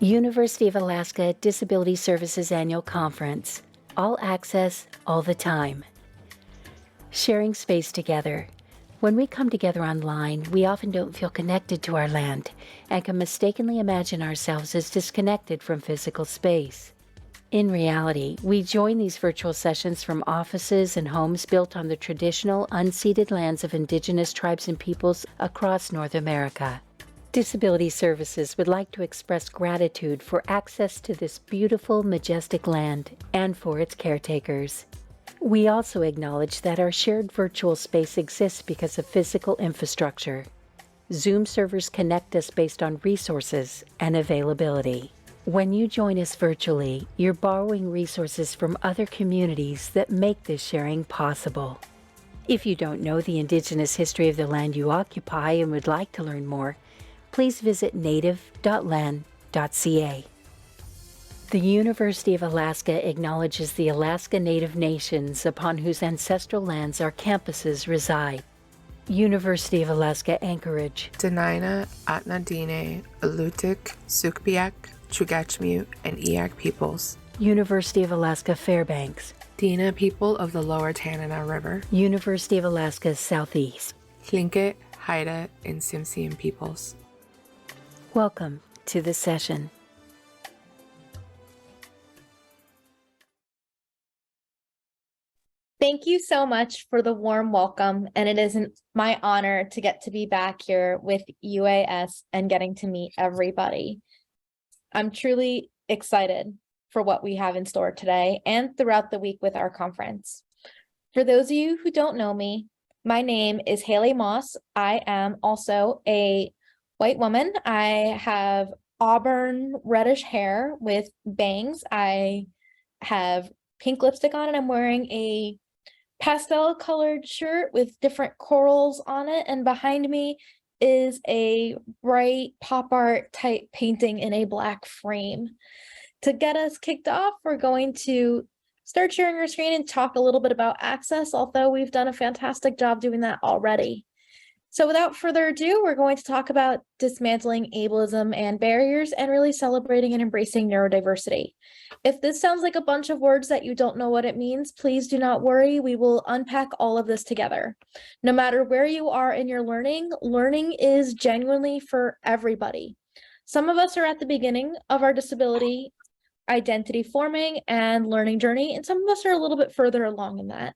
University of Alaska Disability Services Annual Conference. All access, all the time. Sharing space together. When we come together online, we often don't feel connected to our land and can mistakenly imagine ourselves as disconnected from physical space. In reality, we join these virtual sessions from offices and homes built on the traditional, unceded lands of Indigenous tribes and peoples across North America. Disability Services would like to express gratitude for access to this beautiful, majestic land and for its caretakers. We also acknowledge that our shared virtual space exists because of physical infrastructure. Zoom servers connect us based on resources and availability. When you join us virtually, you're borrowing resources from other communities that make this sharing possible. If you don't know the Indigenous history of the land you occupy and would like to learn more, please visit native.lan.ca. The University of Alaska acknowledges the Alaska Native Nations upon whose ancestral lands our campuses reside. University of Alaska Anchorage. Dena'ina, Atnadine, Alutiiq, Sugpiaq, Chugachmute, and Eyak peoples. University of Alaska Fairbanks. Dina people of the lower Tanana River. University of Alaska Southeast. Tlingit, Haida, and Tsimshian peoples. Welcome to the session. Thank you so much for the warm welcome, and it is my honor to get to be back here with UAS and getting to meet everybody. I'm truly excited for what we have in store today and throughout the week with our conference. For those of you who don't know me, my name is Haley Moss. I am also a white woman. I have auburn reddish hair with bangs. I have pink lipstick on and I'm wearing a pastel colored shirt with different corals on it. And behind me is a bright pop art type painting in a black frame. To get us kicked off, we're going to start sharing our screen and talk a little bit about access, although we've done a fantastic job doing that already. So without further ado, we're going to talk about dismantling ableism and barriers and really celebrating and embracing neurodiversity. If this sounds like a bunch of words that you don't know what it means, please do not worry. We will unpack all of this together. No matter where you are in your learning, learning is genuinely for everybody. Some of us are at the beginning of our disability identity forming and learning journey, and some of us are a little bit further along in that.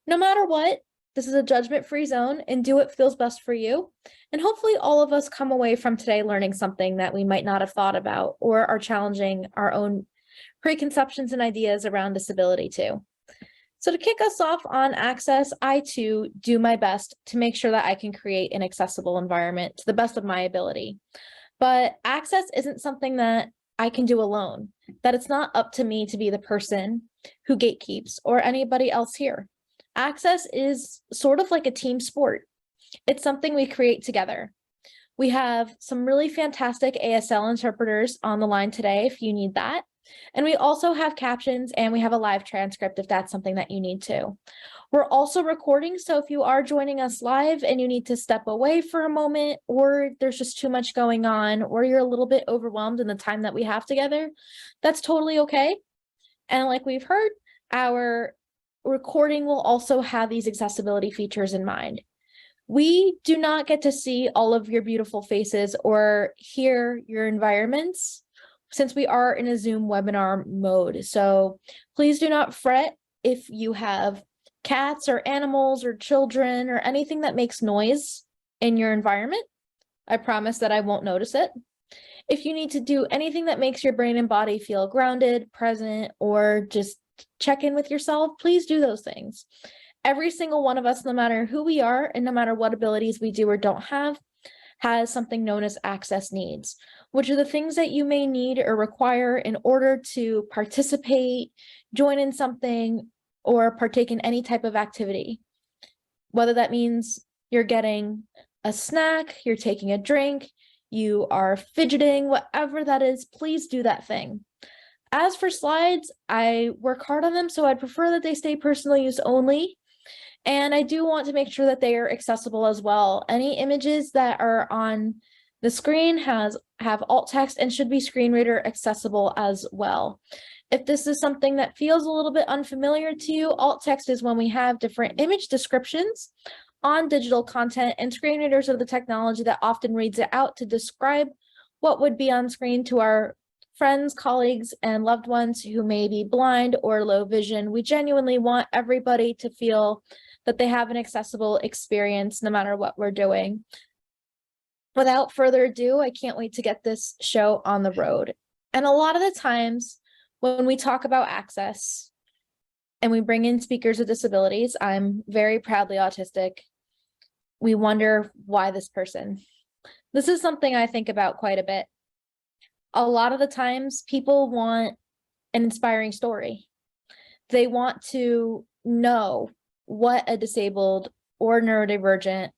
No matter what, this is a judgment-free zone and do what feels best for you. And hopefully all of us come away from today learning something that we might not have thought about or are challenging our own preconceptions and ideas around disability too. So to kick us off on access, I too do my best to make sure that I can create an accessible environment to the best of my ability. But access isn't something that I can do alone, that it's not up to me to be the person who gatekeeps or anybody else here. Access is sort of like a team sport. It's something we create together. We have some really fantastic ASL interpreters on the line today if you need that. And we also have captions and we have a live transcript if that's something that you need to. We're also recording, so if you are joining us live and you need to step away for a moment, or there's just too much going on, or you're a little bit overwhelmed in the time that we have together, that's totally okay. And like we've heard, our recording will also have these accessibility features in mind. We do not get to see all of your beautiful faces or hear your environments since we are in a Zoom webinar mode. So please do not fret if you have cats or animals or children or anything that makes noise in your environment. I promise that I won't notice it. If you need to do anything that makes your brain and body feel grounded, present, or just check in with yourself, please do those things. Every single one of us, no matter who we are and no matter what abilities we do or don't have, has something known as access needs, which are the things that you may need or require in order to participate, join in something, or partake in any type of activity. Whether that means you're getting a snack, you're taking a drink, you are fidgeting, whatever that is, please do that thing. As for slides, I work hard on them, so I'd prefer that they stay personal use only. And I do want to make sure that they are accessible as well. Any images that are on The screen have alt text and should be screen reader accessible as well. If this is something that feels a little bit unfamiliar to you, alt text is when we have different image descriptions on digital content, and screen readers are the technology that often reads it out to describe what would be on screen to our friends, colleagues, and loved ones who may be blind or low vision. We genuinely want everybody to feel that they have an accessible experience no matter what we're doing. Without further ado, I can't wait to get this show on the road. And a lot of the times when we talk about access and we bring in speakers with disabilities, I'm very proudly autistic. We wonder why this person. This is something I think about quite a bit. A lot of the times people want an inspiring story. They want to know what a disabled or neurodivergent,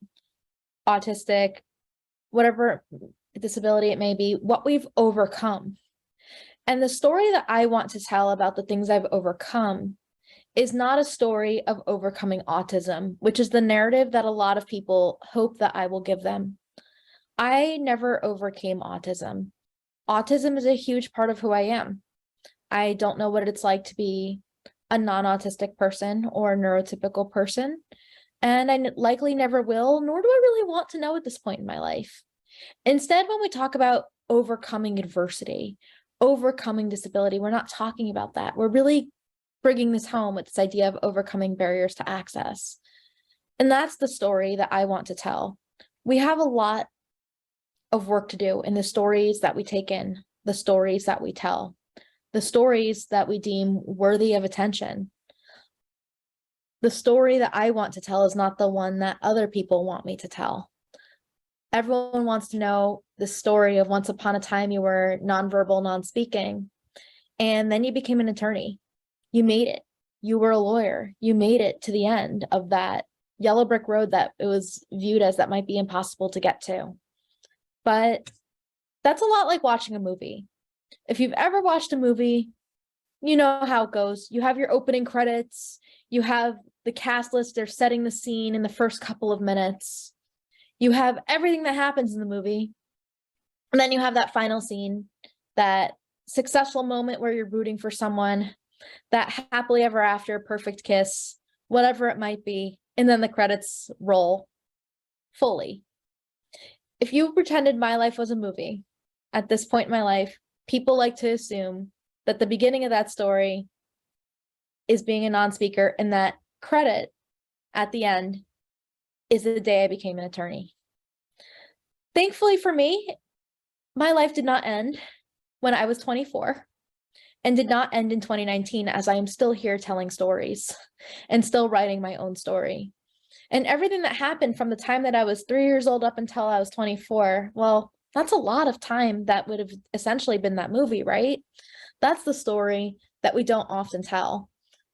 autistic, whatever disability it may be, what we've overcome. And the story that I want to tell about the things I've overcome is not a story of overcoming autism, which is the narrative that a lot of people hope that I will give them. I never overcame autism. Autism is a huge part of who I am. I don't know what it's like to be a non-autistic person or a neurotypical person, and I likely never will, nor do I really want to know at this point in my life. Instead, when we talk about overcoming adversity, overcoming disability, we're not talking about that. We're really bringing this home with this idea of overcoming barriers to access. And that's the story that I want to tell. We have a lot of work to do in the stories that we take in, the stories that we tell, the stories that we deem worthy of attention. The story that I want to tell is not the one that other people want me to tell. Everyone wants to know the story of once upon a time you were nonverbal, non-speaking, and then you became an attorney. You made it. You were a lawyer. You made it to the end of that yellow brick road that it was viewed as that might be impossible to get to. But that's a lot like watching a movie. If you've ever watched a movie, you know how it goes. You have your opening credits, you have the cast list, they're setting the scene in the first couple of minutes. You have everything that happens in the movie. And then you have that final scene, that successful moment where you're rooting for someone, that happily ever after, perfect kiss, whatever it might be. And then the credits roll fully. If you pretended my life was a movie at this point in my life, people like to assume that the beginning of that story is being a non-speaker, and that credit at the end is the day I became an attorney. Thankfully for me, my life did not end when I was 24 and did not end in 2019, as I am still here telling stories and still writing my own story. And everything that happened from the time that I was 3 years old up until I was 24, well, that's a lot of time that would have essentially been that movie, right? That's the story that we don't often tell.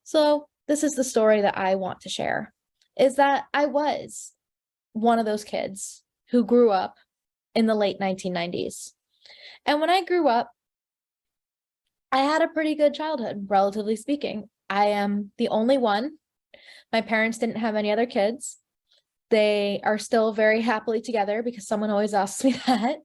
So this is the story that I want to share, is that I was one of those kids who grew up in the late 1990s. And when I grew up, I had a pretty good childhood, relatively speaking. I am the only one. My parents didn't have any other kids. They are still very happily together because someone always asks me that.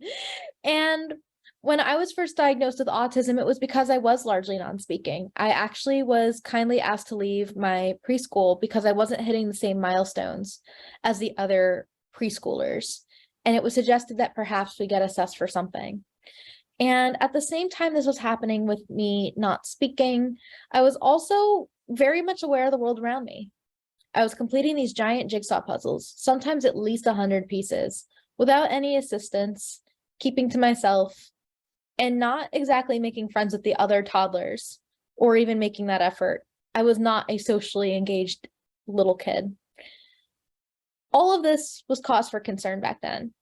And when I was first diagnosed with autism, it was because I was largely non-speaking. I actually was kindly asked to leave my preschool because I wasn't hitting the same milestones as the other preschoolers. And it was suggested that perhaps we get assessed for something. And at the same time this was happening with me not speaking, I was also very much aware of the world around me. I was completing these giant jigsaw puzzles, sometimes at least 100 pieces, without any assistance, keeping to myself, and not exactly making friends with the other toddlers, or even making that effort. I was not a socially engaged little kid. All of this was cause for concern back then.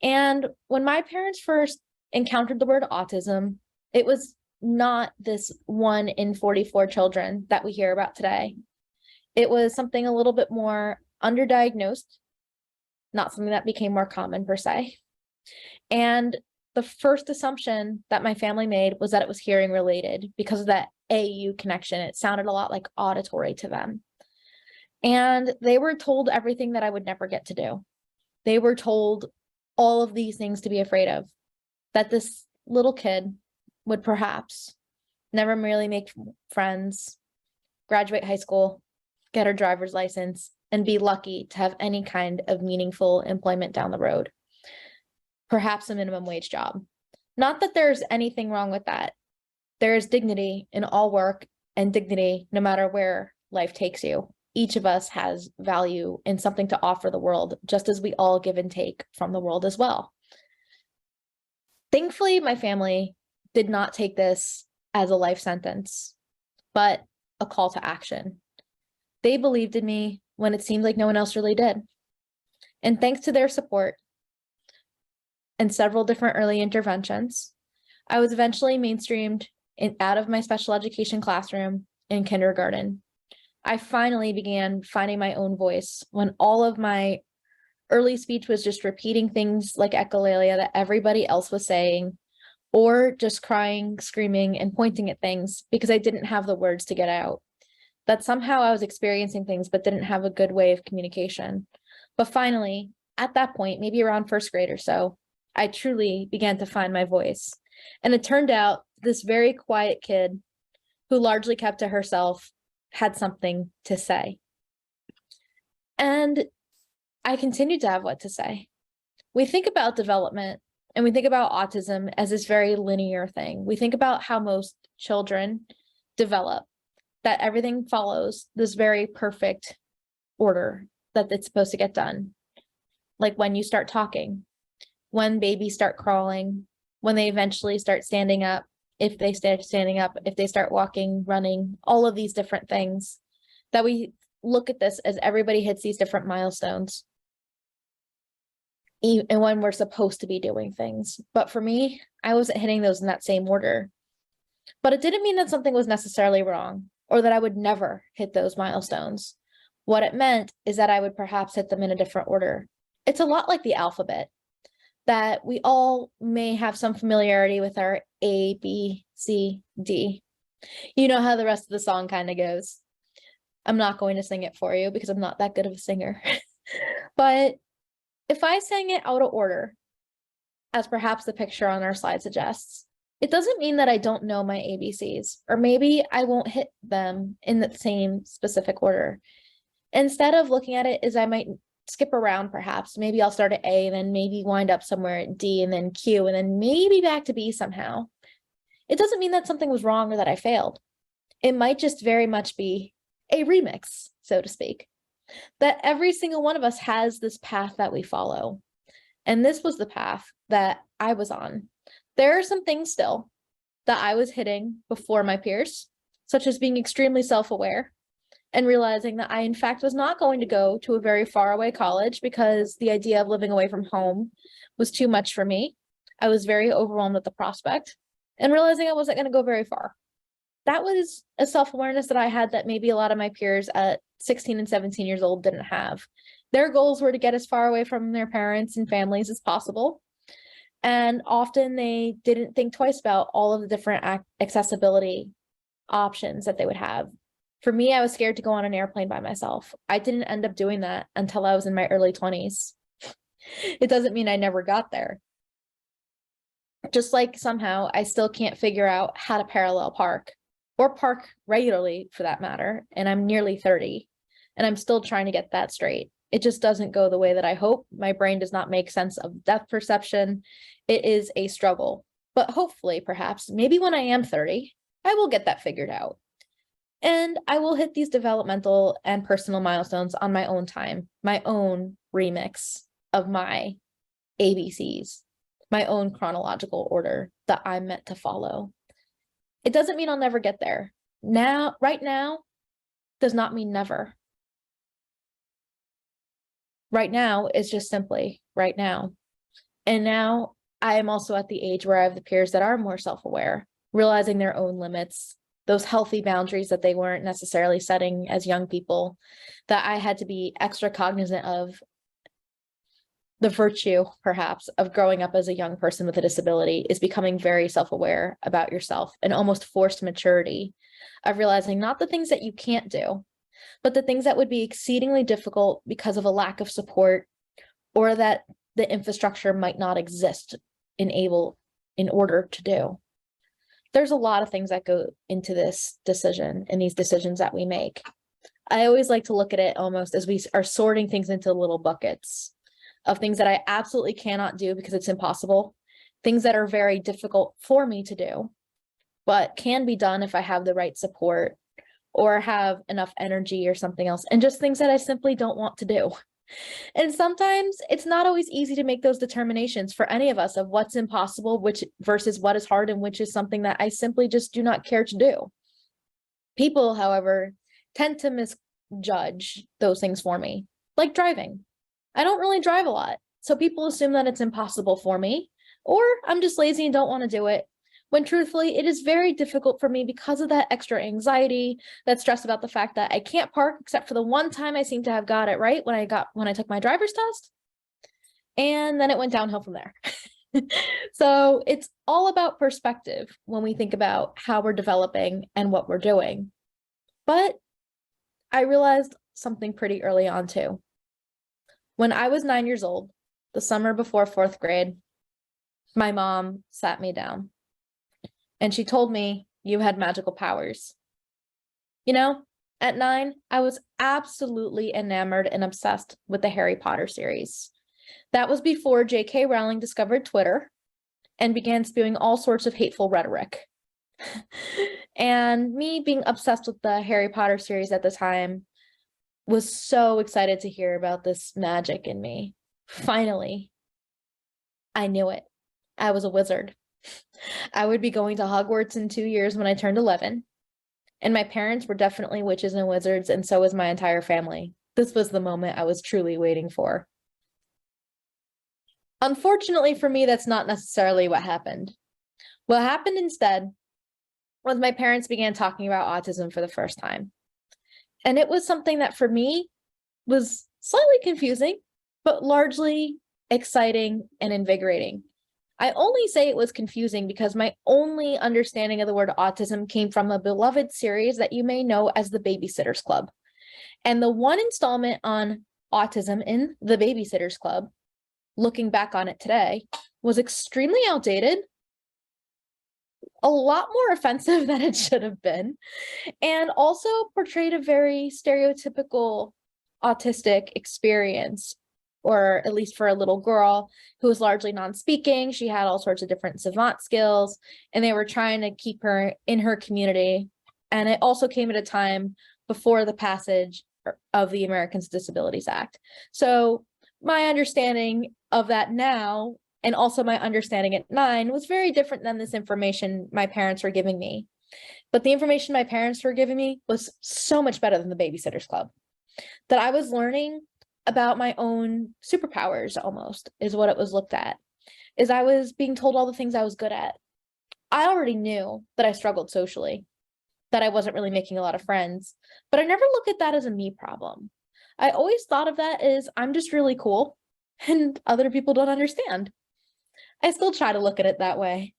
And when my parents first encountered the word autism, it was not this 1 in 44 children that we hear about today. It was something a little bit more underdiagnosed, not something that became more common per se. And the first assumption that my family made was that it was hearing related because of that AU connection. It sounded a lot like auditory to them. And they were told everything that I would never get to do. They were told all of these things to be afraid of, that this little kid would perhaps never merely make friends, graduate high school, get her driver's license, and be lucky to have any kind of meaningful employment down the road. Perhaps a minimum wage job. Not that there's anything wrong with that. There is dignity in all work and dignity no matter where life takes you. Each of us has value and something to offer the world, just as we all give and take from the world as well. Thankfully, my family did not take this as a life sentence, but a call to action. They believed in me when it seemed like no one else really did. And thanks to their support and several different early interventions, I was eventually mainstreamed out of my special education classroom in kindergarten. I finally began finding my own voice when all of my early speech was just repeating things like echolalia that everybody else was saying, or just crying, screaming, and pointing at things because I didn't have the words to get out. That somehow I was experiencing things but didn't have a good way of communication. But finally, at that point, maybe around first grade or so, I truly began to find my voice. And it turned out this very quiet kid who largely kept to herself had something to say. And I continued to have what to say. We think about development and we think about autism as this very linear thing. We think about how most children develop, that everything follows this very perfect order that it's supposed to get done. Like when you start talking, when babies start crawling, when they eventually start standing up, if they start standing up, if they start walking, running, all of these different things, that we look at this as everybody hits these different milestones. And when we're supposed to be doing things. But for me, I wasn't hitting those in that same order. But it didn't mean that something was necessarily wrong or that I would never hit those milestones. What it meant is that I would perhaps hit them in a different order. It's a lot like the alphabet, that we all may have some familiarity with our A, B, C, D. You know how the rest of the song kind of goes. I'm not going to sing it for you because I'm not that good of a singer. But if I sang it out of order, as perhaps the picture on our slide suggests, it doesn't mean that I don't know my ABCs, or maybe I won't hit them in the same specific order. Instead of looking at it as I might skip around, perhaps, maybe I'll start at A and then maybe wind up somewhere at D and then Q and then maybe back to B somehow. It doesn't mean that something was wrong or that I failed. It might just very much be a remix, so to speak. That every single one of us has this path that we follow. And this was the path that I was on. There are some things still that I was hitting before my peers, such as being extremely self-aware and realizing that I, in fact, was not going to go to a very far away college because the idea of living away from home was too much for me. I was very overwhelmed at the prospect and realizing I wasn't going to go very far. That was a self-awareness that I had that maybe a lot of my peers at 16 and 17 years old didn't have. Their goals were to get as far away from their parents and families as possible. And often they didn't think twice about all of the different accessibility options that they would have. For me, I was scared to go on an airplane by myself. I didn't end up doing that until I was in my early 20s. It doesn't mean I never got there. Just like somehow I still can't figure out how to parallel park or park regularly for that matter. And I'm nearly 30 and I'm still trying to get that straight. It just doesn't go the way that I hope. My brain does not make sense of depth perception. It is a struggle, but hopefully, perhaps, maybe when I am 30, I will get that figured out. And I will hit these developmental and personal milestones on my own time, my own remix of my ABCs, my own chronological order that I'm meant to follow. It doesn't mean I'll never get there. Now, right now, does not mean never. Right now is just simply right now. And now I am also at the age where I have the peers that are more self-aware, realizing their own limits, those healthy boundaries that they weren't necessarily setting as young people, that I had to be extra cognizant of. The virtue, perhaps, of growing up as a young person with a disability is becoming very self-aware about yourself, and almost forced maturity of realizing not the things that you can't do, but the things that would be exceedingly difficult because of a lack of support, or that the infrastructure might not exist in order to do. There's a lot of things that go into this decision and these decisions that we make. I always like to look at it almost as we are sorting things into little buckets of things that I absolutely cannot do because it's impossible, things that are very difficult for me to do, but can be done if I have the right support or have enough energy or something else, and just things that I simply don't want to do. And sometimes it's not always easy to make those determinations for any of us of what's impossible, which versus what is hard, and which is something that I simply just do not care to do. People, however, tend to misjudge those things for me, like driving. I don't really drive a lot, so people assume that it's impossible for me, or I'm just lazy and don't want to do it. When truthfully, it is very difficult for me because of that extra anxiety, that stress about the fact that I can't park except for the one time I seem to have got it right when I took my driver's test. And then it went downhill from there. So it's all about perspective when we think about how we're developing and what we're doing. But I realized something pretty early on too. When I was 9 years old, the summer before 4th grade, my mom sat me down and she told me, "You had magical powers." You know, at 9, I was absolutely enamored and obsessed with the Harry Potter series. That was before J.K. Rowling discovered Twitter and began spewing all sorts of hateful rhetoric. And me being obsessed with the Harry Potter series at the time was so excited to hear about this magic in me. Finally, I knew it. I was a wizard. I would be going to Hogwarts in 2 years when I turned 11. And my parents were definitely witches and wizards, and so was my entire family. This was the moment I was truly waiting for. Unfortunately for me, that's not necessarily what happened. What happened instead was my parents began talking about autism for the first time. And it was something that for me was slightly confusing, but largely exciting and invigorating. I only say it was confusing because my only understanding of the word autism came from a beloved series that you may know as The Babysitters Club. And the one installment on autism in The Babysitters Club, looking back on it today, was extremely outdated, a lot more offensive than it should have been, and also portrayed a very stereotypical autistic experience, or at least for a little girl who was largely non-speaking. She had all sorts of different savant skills, and they were trying to keep her in her community. And it also came at a time before the passage of the Americans with Disabilities Act. So my understanding of that now, and also my understanding at 9, was very different than this information my parents were giving me. But the information my parents were giving me was so much better than the Babysitters Club. That I was learning about my own superpowers, almost, is what it was looked at. Is I was being told all the things I was good at. I already knew that I struggled socially, that I wasn't really making a lot of friends, but I never looked at that as a me problem. I always thought of that as I'm just really cool and other people don't understand. I still try to look at it that way.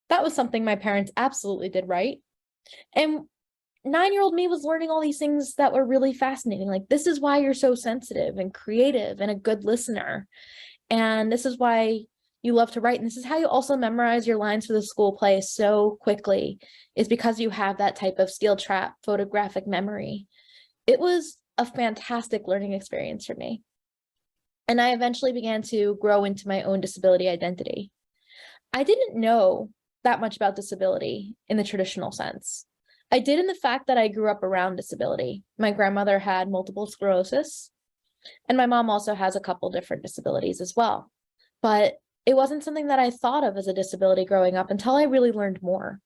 That was something my parents absolutely did right. And 9-year-old me was learning all these things that were really fascinating. Like, this is why you're so sensitive and creative and a good listener. And this is why you love to write. And this is how you also memorize your lines for the school play so quickly, is because you have that type of steel trap photographic memory. It was a fantastic learning experience for me. And I eventually began to grow into my own disability identity. I didn't know that much about disability in the traditional sense. I did in the fact that I grew up around disability. My grandmother had multiple sclerosis, and my mom also has a couple different disabilities as well. But it wasn't something that I thought of as a disability growing up until I really learned more.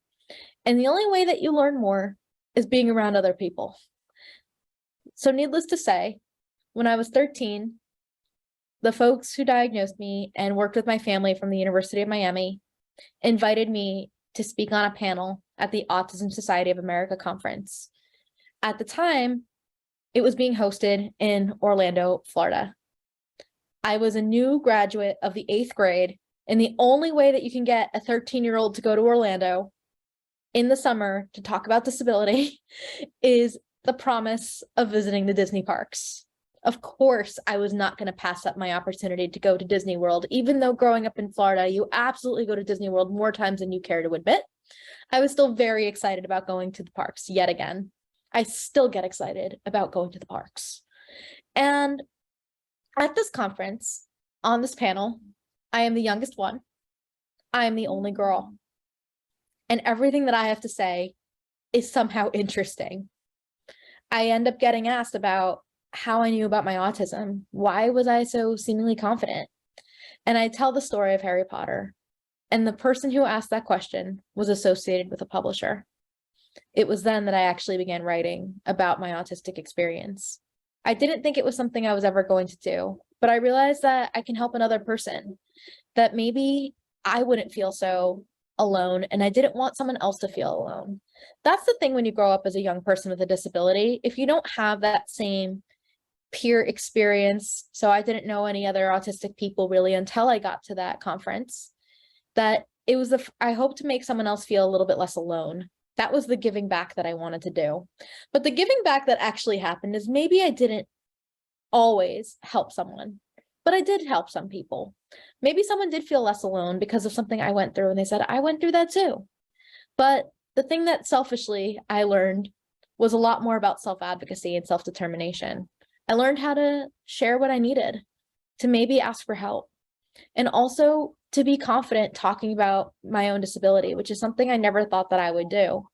And the only way that you learn more is being around other people. So needless to say, when I was 13, the folks who diagnosed me and worked with my family from the University of Miami invited me to speak on a panel at the Autism Society of America conference. At the time, it was being hosted in Orlando, Florida. I was a new graduate of the 8th grade, and the only way that you can get a 13-year-old to go to Orlando in the summer to talk about disability is the promise of visiting the Disney parks. Of course, I was not going to pass up my opportunity to go to Disney World, even though growing up in Florida, you absolutely go to Disney World more times than you care to admit. I was still very excited about going to the parks yet again. I still get excited about going to the parks. And at this conference, on this panel, I am the youngest one. I am the only girl. And everything that I have to say is somehow interesting. I end up getting asked about how I knew about my autism. Why was I so seemingly confident? And I tell the story of Harry Potter. And the person who asked that question was associated with a publisher. It was then that I actually began writing about my autistic experience. I didn't think it was something I was ever going to do, but I realized that I can help another person, that maybe I wouldn't feel so alone, and I didn't want someone else to feel alone. That's the thing when you grow up as a young person with a disability. If you don't have that same peer experience, so I didn't know any other autistic people really until I got to that conference, that it was I hope to make someone else feel a little bit less alone. That was the giving back that I wanted to do. But the giving back that actually happened is maybe I didn't always help someone, but I did help some people. Maybe someone did feel less alone because of something I went through, and they said, I went through that too. But the thing that selfishly I learned was a lot more about self-advocacy and self-determination. I learned how to share what I needed, to maybe ask for help, and also to be confident talking about my own disability, which is something I never thought that I would do.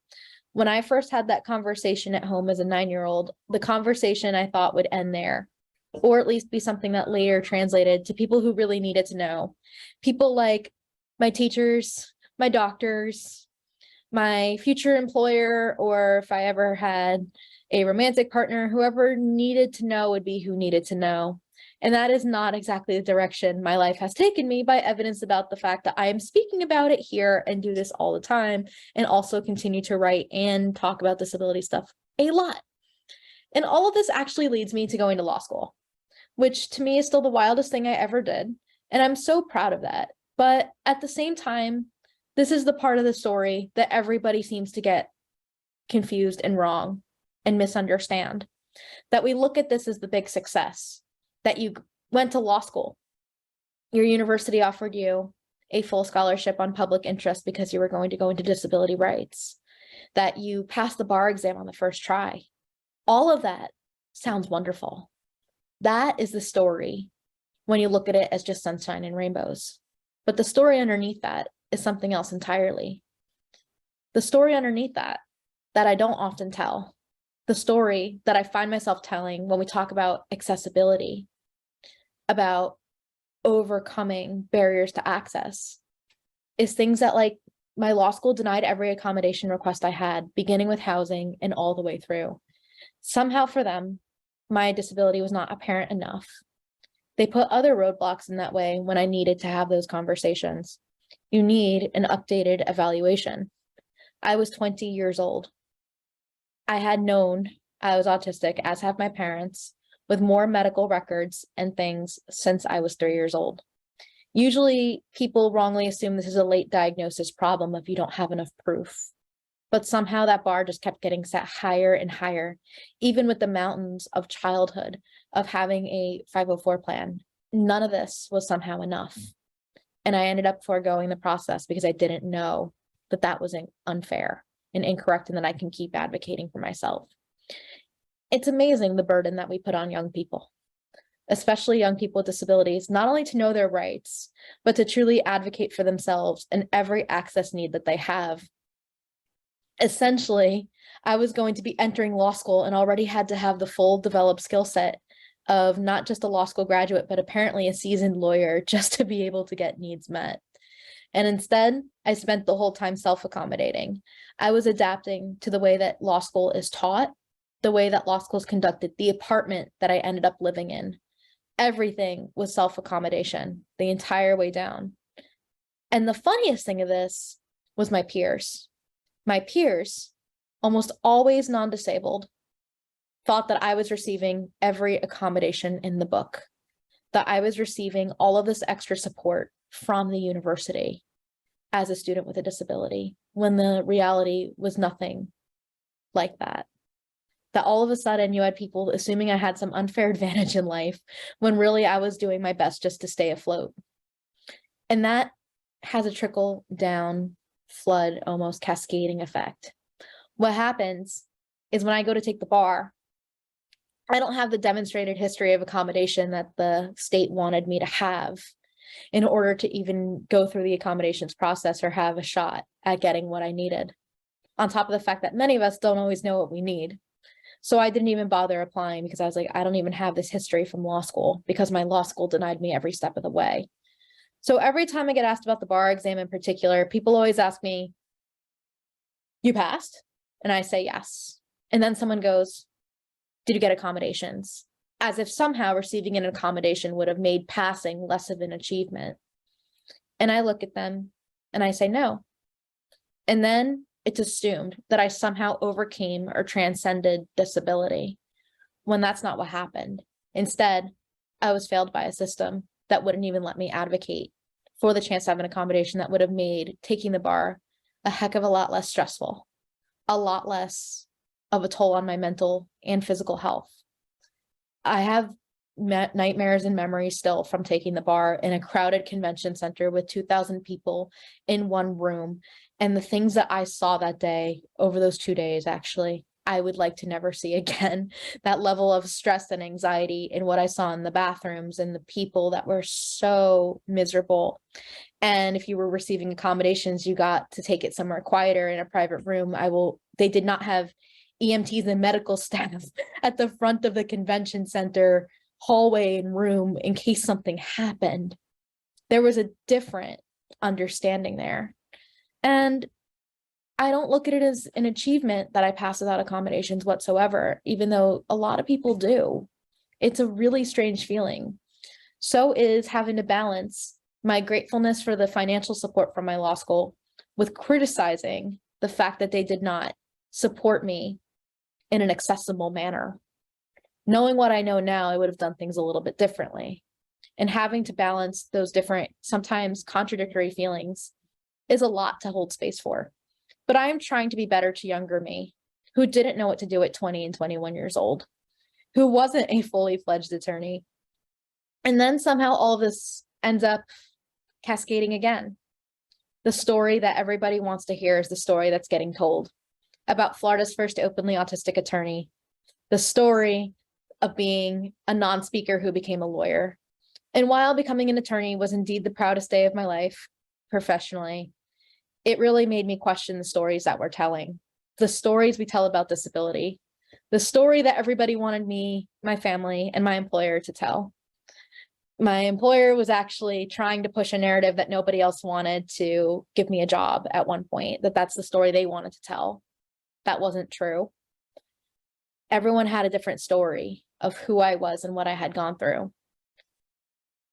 When I first had that conversation at home as a 9-year-old, the conversation I thought would end there, or at least be something that later translated to people who really needed to know. People like my teachers, my doctors, my future employer, or if I ever had a romantic partner, whoever needed to know would be who needed to know. And that is not exactly the direction my life has taken me, by evidence about the fact that I am speaking about it here and do this all the time, and also continue to write and talk about disability stuff a lot. And all of this actually leads me to going to law school, which to me is still the wildest thing I ever did. And I'm so proud of that. But at the same time, this is the part of the story that everybody seems to get confused and wrong and misunderstand. That we look at this as the big success, that you went to law school. Your university offered you a full scholarship on public interest because you were going to go into disability rights, that you passed the bar exam on the first try. All of that sounds wonderful. That is the story when you look at it as just sunshine and rainbows. But the story underneath that is something else entirely. The story underneath that I don't often tell, the story that I find myself telling when we talk about accessibility, about overcoming barriers to access, is things that, like, my law school denied every accommodation request I had, beginning with housing and all the way through. Somehow for them, my disability was not apparent enough. They put other roadblocks in that way when I needed to have those conversations. You need an updated evaluation. I was 20 years old. I had known I was autistic, as have my parents, with more medical records and things since I was 3 years old. Usually people wrongly assume this is a late diagnosis problem if you don't have enough proof. But somehow that bar just kept getting set higher and higher, even with the mountains of childhood of having a 504 plan. None of this was somehow enough. And I ended up foregoing the process because I didn't know that that was unfair and incorrect, and that I can keep advocating for myself. It's amazing the burden that we put on young people, especially young people with disabilities, not only to know their rights, but to truly advocate for themselves and every access need that they have. Essentially, I was going to be entering law school and already had to have the full developed skill set of not just a law school graduate, but apparently a seasoned lawyer, just to be able to get needs met. And instead, I spent the whole time self-accommodating. I was adapting to the way that law school is taught, the way that law school is conducted, the apartment that I ended up living in. Everything was self-accommodation the entire way down. And the funniest thing of this was my peers. My peers, almost always non-disabled, thought that I was receiving every accommodation in the book, that I was receiving all of this extra support from the university as a student with a disability, when the reality was nothing like that. that all of a sudden you had people assuming I had some unfair advantage in life when really I was doing my best just to stay afloat. And that has a trickle down, flood, almost cascading effect. What happens is when I go to take the bar, I don't have the demonstrated history of accommodation that the state wanted me to have in order to even go through the accommodations process or have a shot at getting what I needed. On top of the fact that many of us don't always know what we need. So I didn't even bother applying because I was like, I don't even have this history from law school because my law school denied me every step of the way. So every time I get asked about the bar exam in particular, people always ask me, you passed? And I say yes. And then someone goes, did you get accommodations? As if somehow receiving an accommodation would have made passing less of an achievement. And I look at them and I say no. And then it's assumed that I somehow overcame or transcended disability when that's not what happened. Instead, I was failed by a system that wouldn't even let me advocate for the chance to have an accommodation that would have made taking the bar a heck of a lot less stressful, a lot less of a toll on my mental and physical health. I have nightmares and memories still from taking the bar in a crowded convention center with 2,000 people in one room. And the things that I saw that day, over those 2 days, actually, I would like to never see again. That level of stress and anxiety in what I saw in the bathrooms and the people that were so miserable. And if you were receiving accommodations, you got to take it somewhere quieter in a private room. They did not have EMTs and medical staff at the front of the convention center hallway and room in case something happened. There was a different understanding there. And I don't look at it as an achievement that I pass without accommodations whatsoever, even though a lot of people do. It's a really strange feeling. So is having to balance my gratefulness for the financial support from my law school with criticizing the fact that they did not support me in an accessible manner. Knowing what I know now, I would have done things a little bit differently. And having to balance those different, sometimes contradictory feelings is a lot to hold space for. But I am trying to be better to younger me, who didn't know what to do at 20 and 21 years old, who wasn't a fully fledged attorney. And then somehow all of this ends up cascading again. The story that everybody wants to hear is the story that's getting told about Florida's first openly autistic attorney, the story of being a non-speaker who became a lawyer. And while becoming an attorney was indeed the proudest day of my life professionally, it really made me question the stories that we're telling, the stories we tell about disability, the story that everybody wanted me, my family, and my employer to tell. My employer was actually trying to push a narrative that nobody else wanted to give me a job at one point, that's the story they wanted to tell. That wasn't true. Everyone had a different story of who I was and what I had gone through.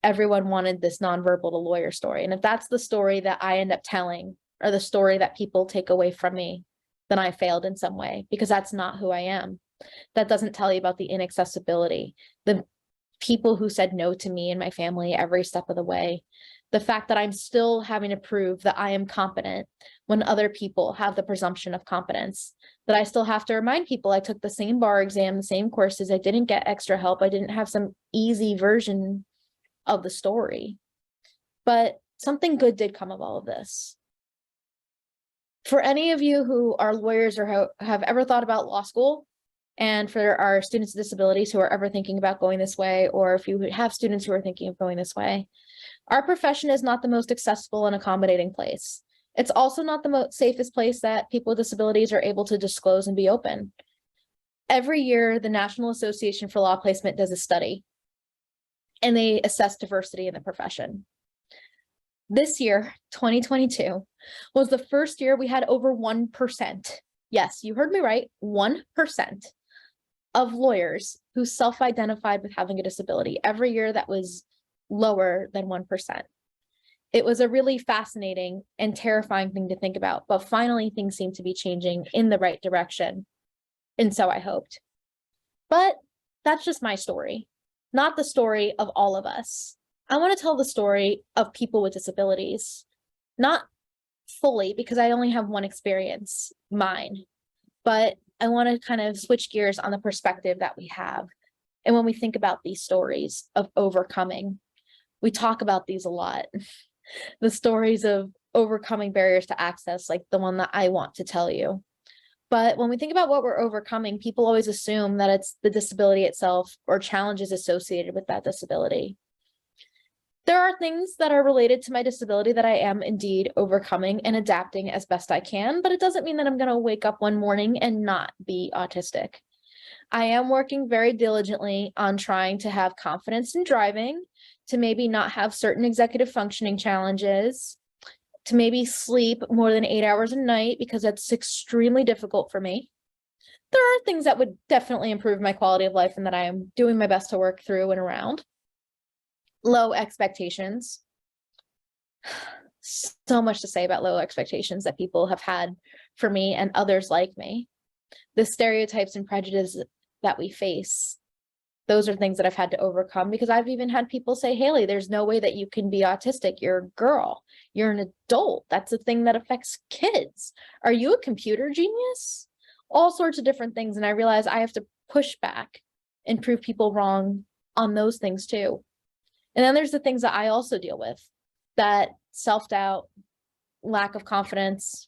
Everyone wanted this nonverbal to lawyer story. And if that's the story that I end up telling, or the story that people take away from me, then I failed in some way, because that's not who I am. That doesn't tell you about the inaccessibility, the people who said no to me and my family every step of the way, the fact that I'm still having to prove that I am competent when other people have the presumption of competence, that I still have to remind people I took the same bar exam, the same courses, I didn't get extra help, I didn't have some easy version of the story. But something good did come of all of this. For any of you who are lawyers or have ever thought about law school, and for our students with disabilities who are ever thinking about going this way, or if you have students who are thinking of going this way, our profession is not the most accessible and accommodating place. It's also not the most safest place that people with disabilities are able to disclose and be open. Every year, the National Association for Law Placement does a study, and they assess diversity in the profession. This year, 2022, was the first year we had over 1%. Yes, you heard me right, 1% of lawyers who self-identified with having a disability. Every year that was lower than 1%. It was a really fascinating and terrifying thing to think about, but finally things seem to be changing in the right direction. And so I hoped. But that's just my story, not the story of all of us. I want to tell the story of people with disabilities, not fully because I only have one experience, mine, but I want to kind of switch gears on the perspective that we have. And when we think about these stories of overcoming, we talk about these a lot. The stories of overcoming barriers to access, like the one that I want to tell you. But when we think about what we're overcoming, people always assume that it's the disability itself or challenges associated with that disability. There are things that are related to my disability that I am indeed overcoming and adapting as best I can, but it doesn't mean that I'm going to wake up one morning and not be autistic. I am working very diligently on trying to have confidence in driving, to maybe not have certain executive functioning challenges, to maybe sleep more than 8 hours a night because that's extremely difficult for me. There are things that would definitely improve my quality of life and that I am doing my best to work through and around. Low expectations. So much to say about low expectations that people have had for me and others like me. The stereotypes and prejudices that we face, those are things that I've had to overcome, because I've even had people say, Haley, there's no way that you can be autistic. You're a girl. You're an adult. That's a thing that affects kids. Are you a computer genius? All sorts of different things. And I realize I have to push back and prove people wrong on those things too. And then there's the things that I also deal with, that self-doubt, lack of confidence,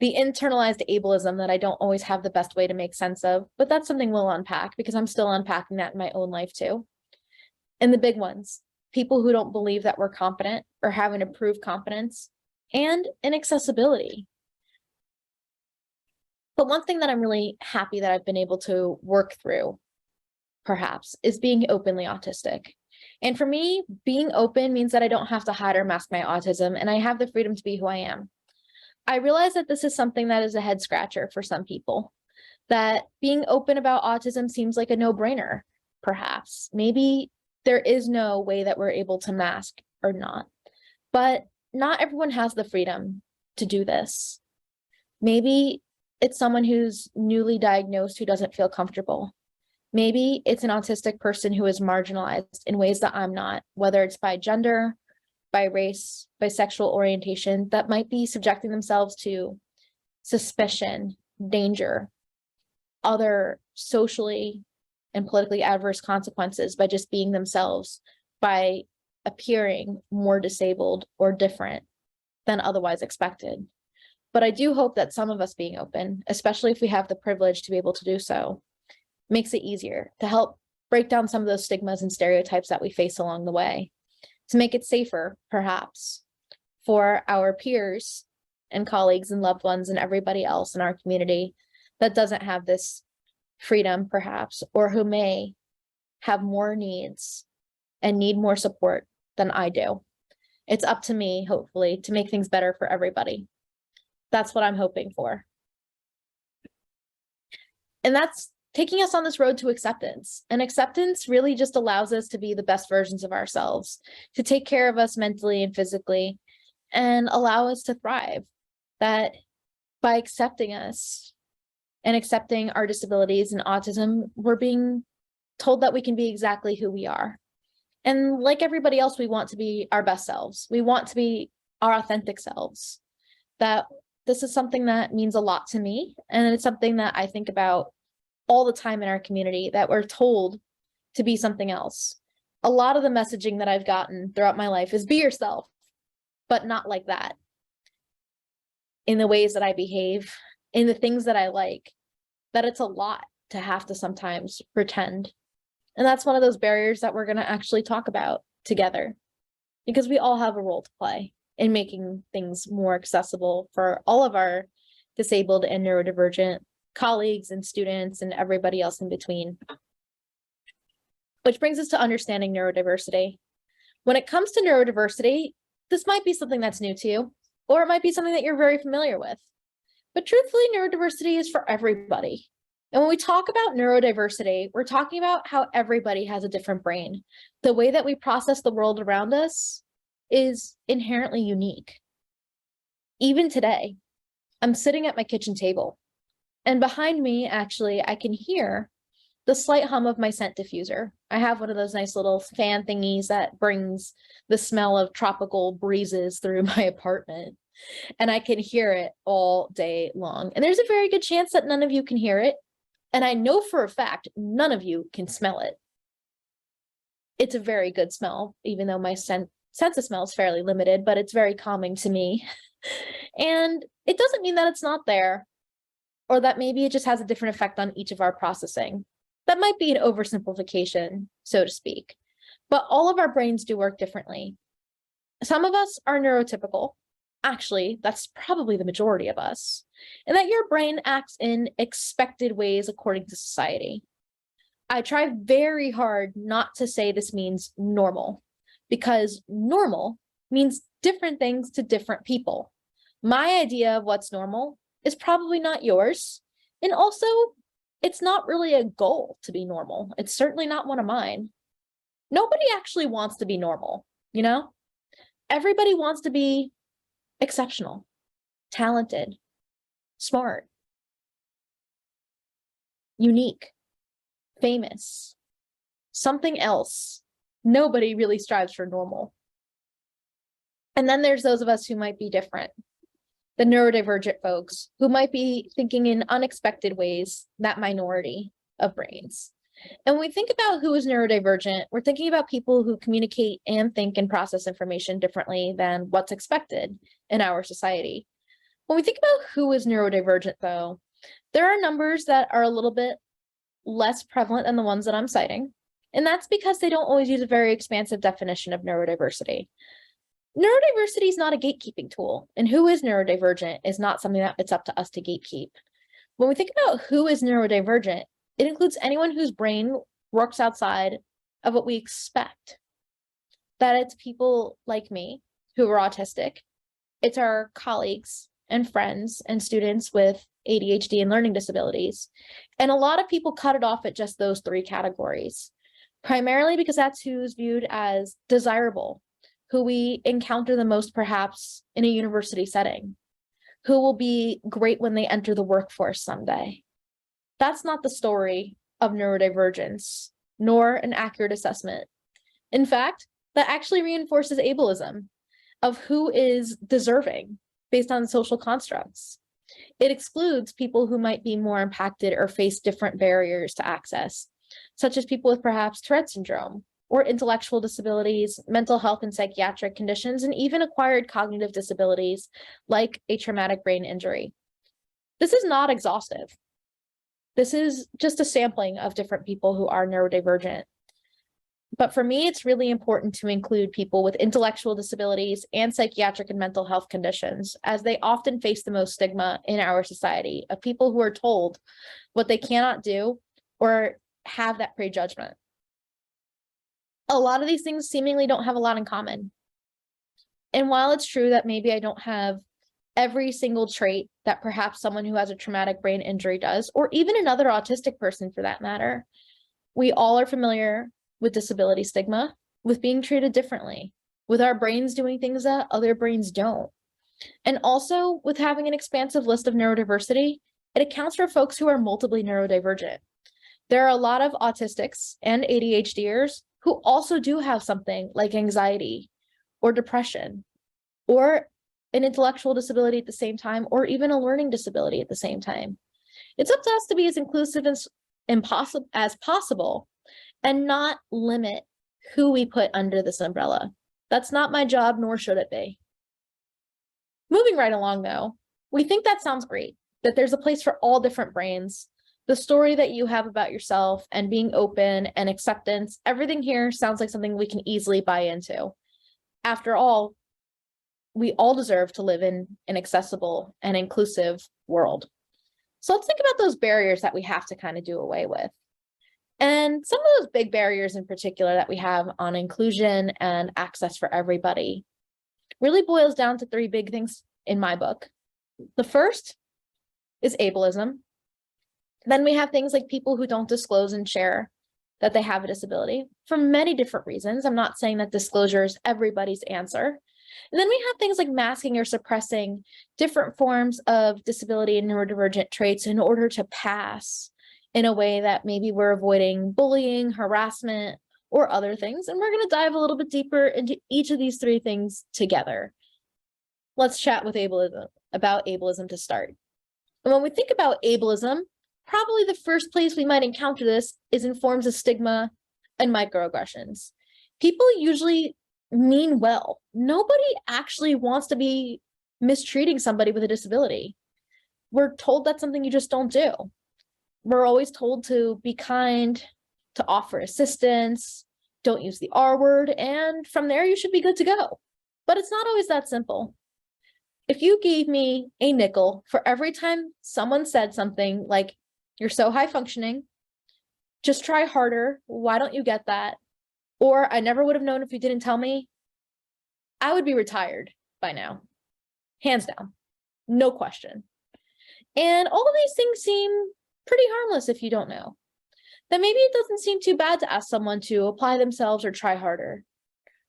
the internalized ableism that I don't always have the best way to make sense of, but that's something we'll unpack because I'm still unpacking that in my own life too. And the big ones, people who don't believe that we're competent or having to prove competence, and inaccessibility. But one thing that I'm really happy that I've been able to work through, perhaps, is being openly autistic. And for me, being open means that I don't have to hide or mask my autism, and I have the freedom to be who I am. I realize that this is something that is a head scratcher for some people, that being open about autism seems like a no-brainer, perhaps. Maybe there is no way that we're able to mask or not, but not everyone has the freedom to do this. Maybe it's someone who's newly diagnosed who doesn't feel comfortable. Maybe it's an autistic person who is marginalized in ways that I'm not, whether it's by gender, by race, by sexual orientation, that might be subjecting themselves to suspicion, danger, other socially and politically adverse consequences by just being themselves, by appearing more disabled or different than otherwise expected. But I do hope that some of us being open, especially if we have the privilege to be able to do so, makes it easier to help break down some of those stigmas and stereotypes that we face along the way, to make it safer, perhaps, for our peers and colleagues and loved ones and everybody else in our community that doesn't have this freedom, perhaps, or who may have more needs and need more support than I do. It's up to me, hopefully, to make things better for everybody. That's what I'm hoping for. And that's taking us on this road to acceptance. And acceptance really just allows us to be the best versions of ourselves, to take care of us mentally and physically, and allow us to thrive. That by accepting us and accepting our disabilities and autism, we're being told that we can be exactly who we are. And like everybody else, we want to be our best selves. We want to be our authentic selves. That this is something that means a lot to me. And it's something that I think about all the time in our community, that we're told to be something else. A lot of the messaging that I've gotten throughout my life is be yourself, but not like that. In the ways that I behave, in the things that I like, that it's a lot to have to sometimes pretend. And that's one of those barriers that we're going to actually talk about together, because we all have a role to play in making things more accessible for all of our disabled and neurodivergent colleagues and students and everybody else in between. Which brings us to understanding neurodiversity. When it comes to neurodiversity, this might be something that's new to you, or it might be something that you're very familiar with. But truthfully, neurodiversity is for everybody. And when we talk about neurodiversity, we're talking about how everybody has a different brain. The way that we process the world around us is inherently unique. Even today, I'm sitting at my kitchen table, and behind me, actually, I can hear the slight hum of my scent diffuser. I have one of those nice little fan thingies that brings the smell of tropical breezes through my apartment. and I can hear it all day long. And there's a very good chance that none of you can hear it. And I know for a fact, none of you can smell it. It's a very good smell, even though my sense of smell is fairly limited, but it's very calming to me. And it doesn't mean that it's not there, or that maybe it just has a different effect on each of our processing. That might be an oversimplification, so to speak, but all of our brains do work differently. Some of us are neurotypical. Actually, that's probably the majority of us, and that your brain acts in expected ways according to society. I try very hard not to say this means normal, because normal means different things to different people. My idea of what's normal is probably not yours. And also, it's not really a goal to be normal. It's certainly not one of mine. Nobody actually wants to be normal, you know? Everybody wants to be exceptional, talented, smart, unique, famous, something else. Nobody really strives for normal. And then there's those of us who might be different, the neurodivergent folks who might be thinking in unexpected ways, that minority of brains. And when we think about who is neurodivergent, we're thinking about people who communicate and think and process information differently than what's expected in our society. When we think about who is neurodivergent, though, there are numbers that are a little bit less prevalent than the ones that I'm citing. And that's because they don't always use a very expansive definition of neurodiversity. Neurodiversity is not a gatekeeping tool, and who is neurodivergent is not something that it's up to us to gatekeep. When we think about who is neurodivergent, it includes anyone whose brain works outside of what we expect. That it's people like me who are autistic. It's our colleagues and friends and students with ADHD and learning disabilities. And a lot of people cut it off at just those three categories, primarily because that's who's viewed as desirable, who we encounter the most perhaps in a university setting, who will be great when they enter the workforce someday. That's not the story of neurodivergence, nor an accurate assessment. In fact, that actually reinforces ableism of who is deserving based on social constructs. It excludes people who might be more impacted or face different barriers to access, such as people with perhaps Tourette syndrome, or intellectual disabilities, mental health and psychiatric conditions, and even acquired cognitive disabilities like a traumatic brain injury. This is not exhaustive. This is just a sampling of different people who are neurodivergent. But for me, it's really important to include people with intellectual disabilities and psychiatric and mental health conditions, as they often face the most stigma in our society of people who are told what they cannot do or have that prejudgment. A lot of these things seemingly don't have a lot in common. And while it's true that maybe I don't have every single trait that perhaps someone who has a traumatic brain injury does, or even another autistic person for that matter, we all are familiar with disability stigma, with being treated differently, with our brains doing things that other brains don't. And also with having an expansive list of neurodiversity, it accounts for folks who are multiply neurodivergent. There are a lot of autistics and ADHDers who also do have something like anxiety or depression or an intellectual disability at the same time, or even a learning disability at the same time. It's up to us to be as inclusive as possible and not limit who we put under this umbrella. That's not my job, nor should it be. Moving right along though, we think that sounds great, that there's a place for all different brains. The story that you have about yourself and being open and acceptance, everything here sounds like something we can easily buy into. After all, we all deserve to live in an accessible and inclusive world. So let's think about those barriers that we have to kind of do away with. And some of those big barriers in particular that we have on inclusion and access for everybody really boils down to three big things in my book. The first is ableism. Then we have things like people who don't disclose and share that they have a disability for many different reasons. I'm not saying that disclosure is everybody's answer. And then we have things like masking or suppressing different forms of disability and neurodivergent traits in order to pass in a way that maybe we're avoiding bullying, harassment, or other things. And we're going to dive a little bit deeper into each of these three things together. let's chat with ableism about ableism to start. And when we think about ableism, probably the first place we might encounter this is in forms of stigma and microaggressions. People usually mean well. Nobody actually wants to be mistreating somebody with a disability. We're told that's something you just don't do. We're always told to be kind, to offer assistance, don't use the R word, and from there you should be good to go. But it's not always that simple. If you gave me a nickel for every time someone said something like, "You're so high functioning, just try harder, why don't you get that?" or "I never would have known if you didn't tell me," I would be retired by now. Hands down, no question. And all of these things seem pretty harmless if you don't know. Then maybe it doesn't seem too bad to ask someone to apply themselves or try harder.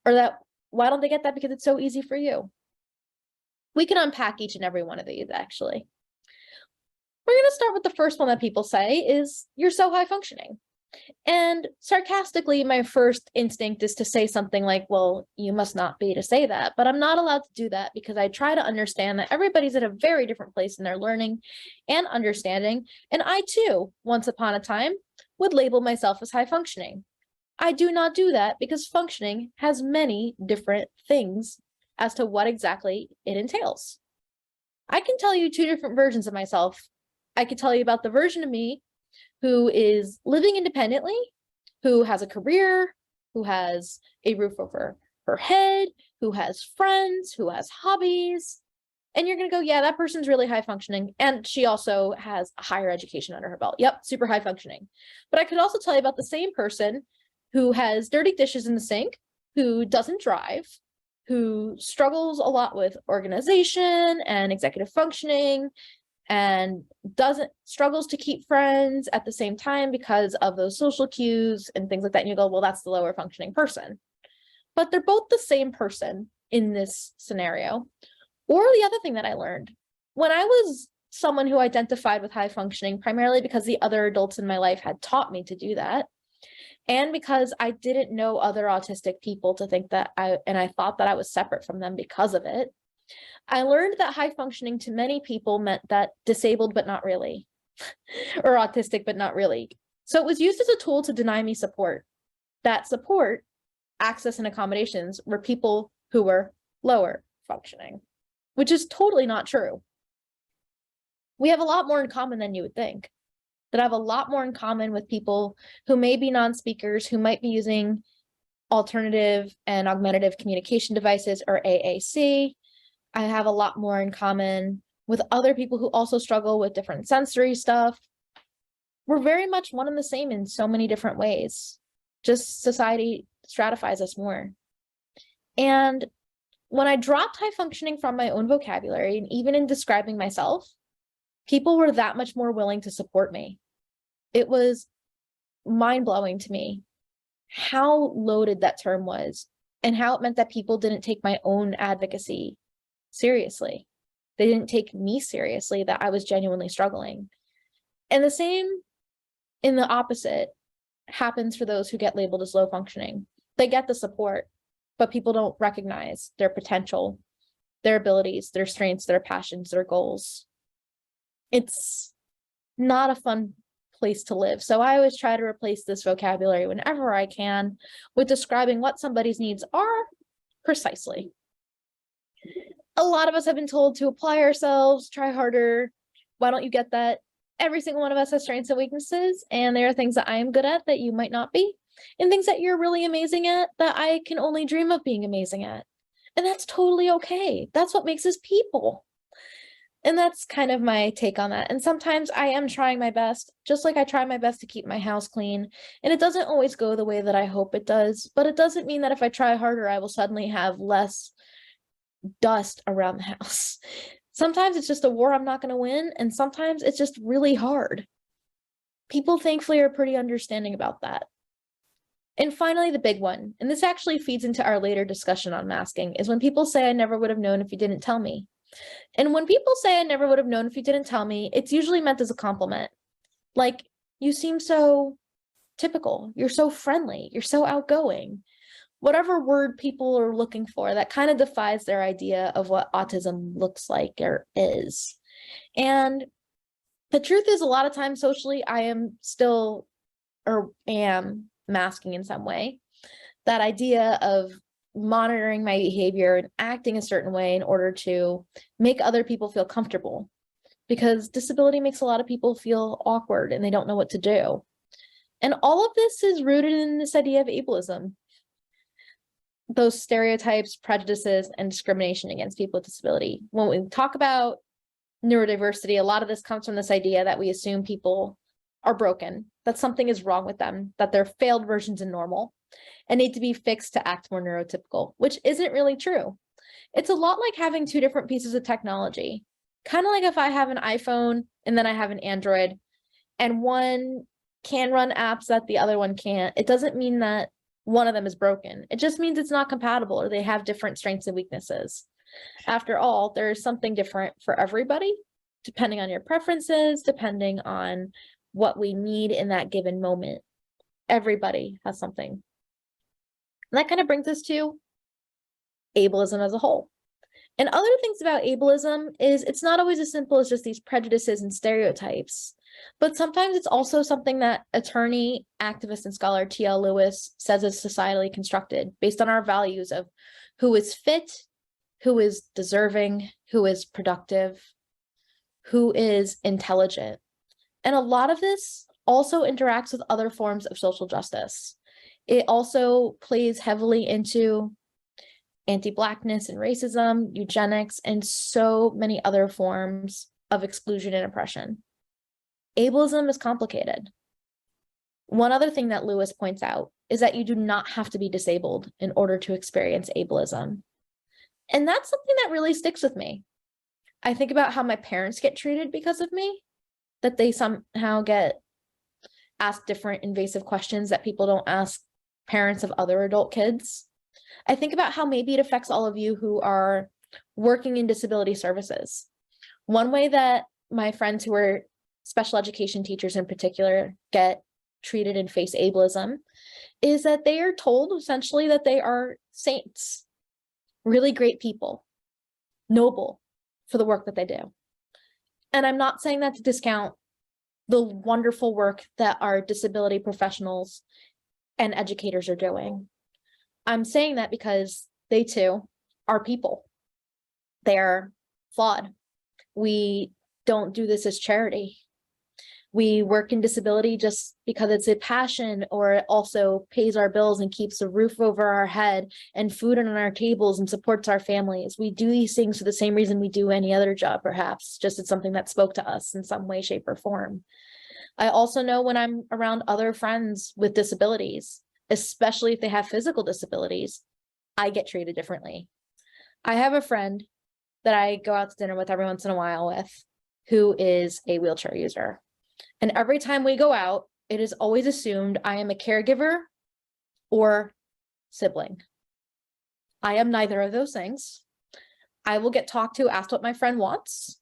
Or that, why don't they get that because it's so easy for you? We can unpack each and every one of these, actually. We're going to start with the first one that people say is, "You're so high functioning." And sarcastically, my first instinct is to say something like, "Well, you must not be to say that." But I'm not allowed to do that because I try to understand that everybody's at a very different place in their learning and understanding. And I too, once upon a time, would label myself as high functioning. I do not do that because functioning has many different things as to what exactly it entails. I can tell you two different versions of myself. I could tell you about the version of me who is living independently, who has a career, who has a roof over her head, who has friends, who has hobbies. And you're going to go, "Yeah, that person's really high functioning. And she also has a higher education under her belt. Yep, super high functioning." But I could also tell you about the same person who has dirty dishes in the sink, who doesn't drive, who struggles a lot with organization and executive functioning, and struggles to keep friends at the same time because of those social cues and things like that. And you go, "Well, that's the lower functioning person." But they're both the same person in this scenario. Or the other thing that I learned, when I was someone who identified with high functioning, primarily because the other adults in my life had taught me to do that, and because I didn't know other autistic people to think that I thought that I was separate from them because of it, I learned that high functioning to many people meant that disabled but not really, or autistic but not really. So it was used as a tool to deny me support. That support, access, and accommodations were people who were lower functioning, which is totally not true. We have a lot more in common than you would think. That I have a lot more in common with people who may be non-speakers, who might be using alternative and augmentative communication devices, or AAC. I have a lot more in common with other people who also struggle with different sensory stuff. We're very much one and the same in so many different ways. Just society stratifies us more. And when I dropped high functioning from my own vocabulary, and even in describing myself, people were that much more willing to support me. It was mind-blowing to me how loaded that term was, and how it meant that people didn't take my own advocacy seriously. They didn't take me seriously, that I was genuinely struggling. And the same in the opposite happens for those who get labeled as low functioning. They get the support, but people don't recognize their potential, their abilities, their strengths, their passions, their goals. It's not a fun place to live. So I always try to replace this vocabulary whenever I can with describing what somebody's needs are precisely. A lot of us have been told to apply ourselves, try harder. Why don't you get that? Every single one of us has strengths and weaknesses, and there are things that I am good at that you might not be, and things that you're really amazing at that I can only dream of being amazing at. And that's totally okay. That's what makes us people. And that's kind of my take on that. And sometimes I am trying my best, just like I try my best to keep my house clean. And it doesn't always go the way that I hope it does, but it doesn't mean that if I try harder, I will suddenly have less dust around the house. Sometimes it's just a war I'm not going to win, and sometimes it's just really hard. People, thankfully, are pretty understanding about that. And finally, the big one, and this actually feeds into our later discussion on masking, is when people say, "I never would have known if you didn't tell me." And when people say, "I never would have known if you didn't tell me," it's usually meant as a compliment. Like, "You seem so typical. You're so friendly. You're so outgoing." whatever word people are looking for that kind of defies their idea of what autism looks like or is. And the truth is, a lot of times socially, I am still or am masking in some way that idea of monitoring my behavior and acting a certain way in order to make other people feel comfortable, because disability makes a lot of people feel awkward and they don't know what to do. And all of this is rooted in this idea of ableism, those stereotypes, prejudices, and discrimination against people with disability. When we talk about neurodiversity, a lot of this comes from this idea that we assume people are broken, that something is wrong with them, that they're failed versions of normal and need to be fixed to act more neurotypical, which isn't really true. It's a lot like having two different pieces of technology. Kind of like if I have an iPhone and then I have an Android, and one can run apps that the other one can't. It doesn't mean that one of them is broken. It just means it's not compatible or they have different strengths and weaknesses. After all, there's something different for everybody, depending on your preferences, depending on what we need in that given moment. Everybody has something. And that kind of brings us to ableism as a whole. And other things about ableism is it's not always as simple as just these prejudices and stereotypes, but sometimes it's also something that attorney, activist, and scholar T.L. Lewis says is societally constructed based on our values of who is fit, who is deserving, who is productive, who is intelligent. And a lot of this also interacts with other forms of social justice. It also plays heavily into anti-Blackness and racism, eugenics, and so many other forms of exclusion and oppression. Ableism is complicated. One other thing that Lewis points out is that you do not have to be disabled in order to experience ableism. And that's something that really sticks with me. I think about how my parents get treated because of me, that they somehow get asked different invasive questions that people don't ask parents of other adult kids. I think about how maybe it affects all of you who are working in disability services. One way that my friends who are special education teachers in particular get treated and face ableism is that they are told essentially that they are saints, really great people, noble for the work that they do. And I'm not saying that to discount the wonderful work that our disability professionals and educators are doing. I'm saying that because they too are people. They're flawed. We don't do this as charity. We work in disability just because it's a passion, or it also pays our bills and keeps a roof over our head and food on our tables and supports our families. We do these things for the same reason we do any other job, perhaps, just it's something that spoke to us in some way, shape, or form. I also know when I'm around other friends with disabilities, especially if they have physical disabilities, I get treated differently. I have a friend that I go out to dinner with every once in a while with, who is a wheelchair user. And every time we go out, it is always assumed I am a caregiver or sibling. I am neither of those things. I will get talked to, asked what my friend wants.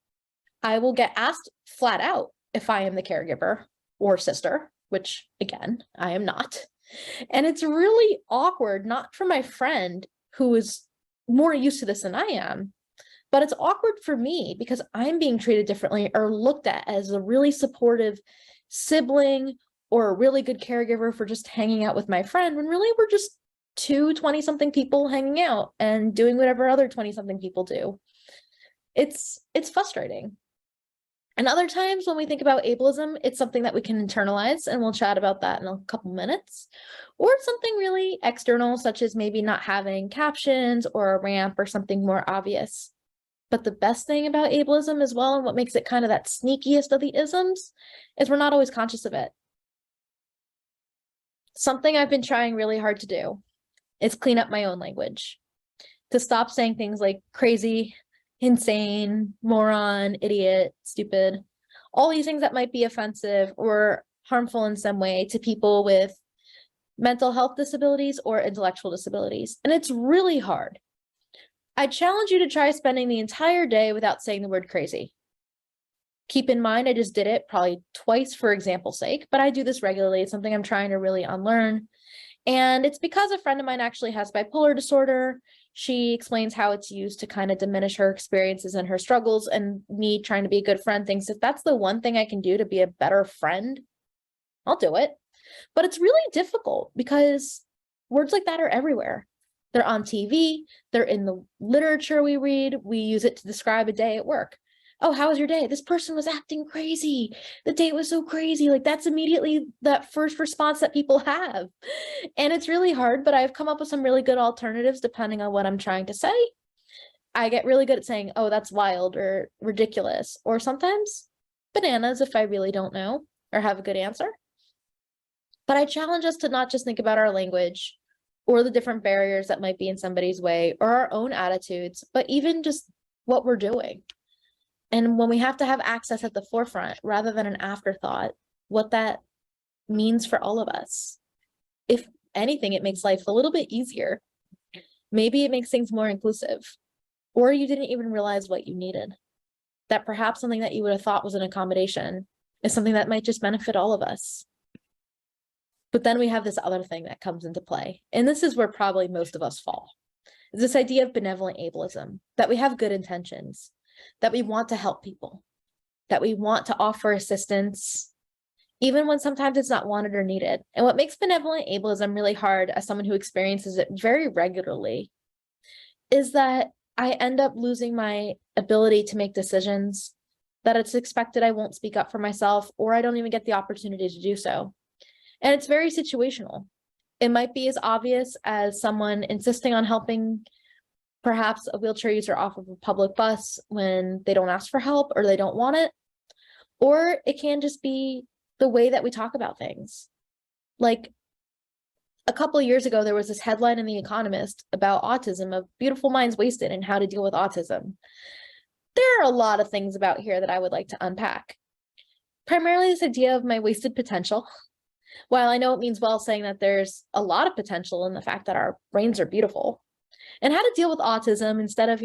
I will get asked flat out if I am the caregiver or sister, which again, I am not. And it's really awkward, not for my friend who is more used to this than I am, but it's awkward for me because I'm being treated differently or looked at as a really supportive sibling or a really good caregiver for just hanging out with my friend, when really we're just two 20-something people hanging out and doing whatever other 20-something people do. It's frustrating. And other times when we think about ableism, it's something that we can internalize, and we'll chat about that in a couple minutes, or something really external, such as maybe not having captions or a ramp or something more obvious. But the best thing about ableism as well, and what makes it kind of that sneakiest of the isms, is we're not always conscious of it. Something I've been trying really hard to do is clean up my own language, to stop saying things like crazy, insane, moron, idiot, stupid, all these things that might be offensive or harmful in some way to people with mental health disabilities or intellectual disabilities. And it's really hard. I challenge you to try spending the entire day without saying the word crazy. Keep in mind, I just did it probably twice for example's sake, but I do this regularly. It's something I'm trying to really unlearn. And it's because a friend of mine actually has bipolar disorder. She explains how it's used to kind of diminish her experiences and her struggles. And me trying to be a good friend thinks if that's the one thing I can do to be a better friend, I'll do it. But it's really difficult because words like that are everywhere. They're on TV, they're in the literature we read, we use it to describe a day at work. Oh, how was your day? This person was acting crazy. The day was so crazy. Like that's immediately that first response that people have. And it's really hard, but I've come up with some really good alternatives depending on what I'm trying to say. I get really good at saying, oh, that's wild or ridiculous, or sometimes bananas if I really don't know or have a good answer. But I challenge us to not just think about our language or the different barriers that might be in somebody's way or our own attitudes, but even just what we're doing. And when we have to have access at the forefront rather than an afterthought, what that means for all of us. If anything, it makes life a little bit easier. Maybe it makes things more inclusive, or you didn't even realize what you needed. That perhaps something that you would have thought was an accommodation is something that might just benefit all of us. But then we have this other thing that comes into play. And this is where probably most of us fall. Is this idea of benevolent ableism, that we have good intentions, that we want to help people, that we want to offer assistance, even when sometimes it's not wanted or needed. And what makes benevolent ableism really hard as someone who experiences it very regularly is that I end up losing my ability to make decisions, that it's expected I won't speak up for myself, or I don't even get the opportunity to do so. And it's very situational. It might be as obvious as someone insisting on helping perhaps a wheelchair user off of a public bus when they don't ask for help or they don't want it. Or it can just be the way that we talk about things. Like a couple of years ago, there was this headline in The Economist about autism, of beautiful minds wasted and how to deal with autism. There are a lot of things about here that I would like to unpack. Primarily this idea of my wasted potential. While I know it means well saying that there's a lot of potential in the fact that our brains are beautiful, and how to deal with autism instead of,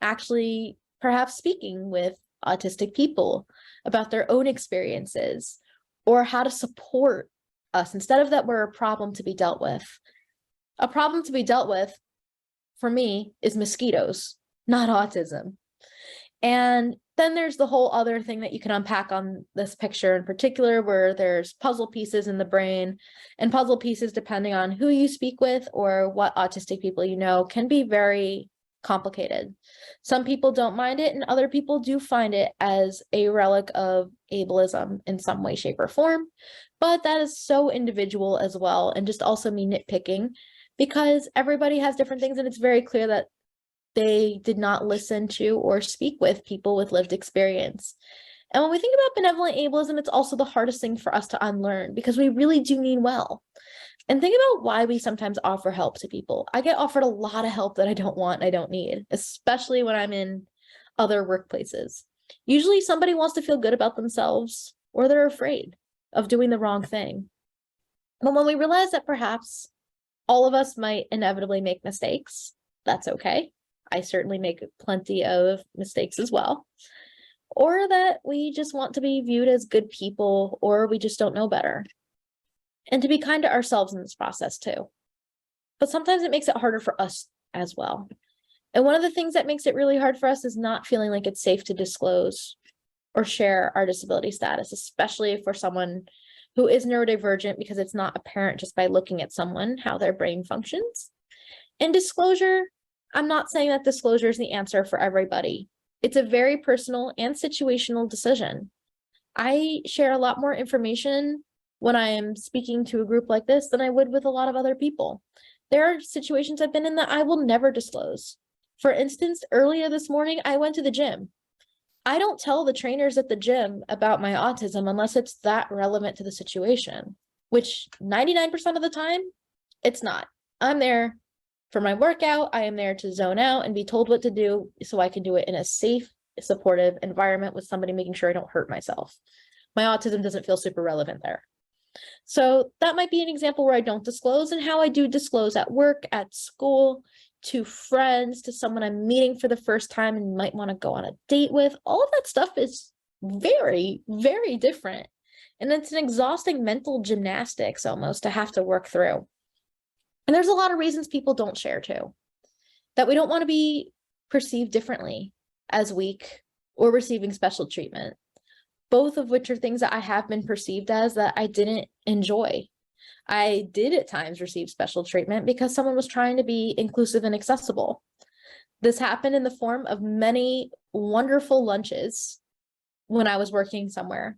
actually perhaps speaking with autistic people about their own experiences, or how to support us instead of that we're a problem to be dealt with. A problem to be dealt with for me is mosquitoes, not autism. And then there's the whole other thing that you can unpack on this picture in particular, where there's puzzle pieces in the brain, and puzzle pieces, depending on who you speak with or what autistic people you know, can be very complicated. Some people don't mind it, and other people do find it as a relic of ableism in some way, shape, or form. But that is so individual as well, and just also me nitpicking, because everybody has different things, and it's very clear that they did not listen to or speak with people with lived experience. And when we think about benevolent ableism, it's also the hardest thing for us to unlearn, because we really do mean well. And think about why we sometimes offer help to people. I get offered a lot of help that I don't want, I don't need, especially when I'm in other workplaces. Usually somebody wants to feel good about themselves, or they're afraid of doing the wrong thing. But when we realize that perhaps all of us might inevitably make mistakes, that's okay. I certainly make plenty of mistakes as well. Or that we just want to be viewed as good people, or we just don't know better. And to be kind to ourselves in this process too. But sometimes it makes it harder for us as well. And one of the things that makes it really hard for us is not feeling like it's safe to disclose or share our disability status, especially if we're someone who is neurodivergent, because it's not apparent just by looking at someone how their brain functions. And disclosure, I'm not saying that disclosure is the answer for everybody. It's a very personal and situational decision. I share a lot more information when I am speaking to a group like this than I would with a lot of other people. There are situations I've been in that I will never disclose. For instance, earlier this morning, I went to the gym. I don't tell the trainers at the gym about my autism unless it's that relevant to the situation, which 99% of the time, it's not. I'm there for my workout. I am there to zone out and be told what to do so I can do it in a safe, supportive environment with somebody making sure I don't hurt myself. My autism doesn't feel super relevant there. So that might be an example where I don't disclose, and how I do disclose at work, at school, to friends, to someone I'm meeting for the first time and might want to go on a date with. All of that stuff is very, very different. And it's an exhausting mental gymnastics almost to have to work through. And there's a lot of reasons people don't share too, that we don't want to be perceived differently as weak or receiving special treatment, both of which are things that I have been perceived as that I didn't enjoy. I did at times receive special treatment because someone was trying to be inclusive and accessible. This happened in the form of many wonderful lunches when I was working somewhere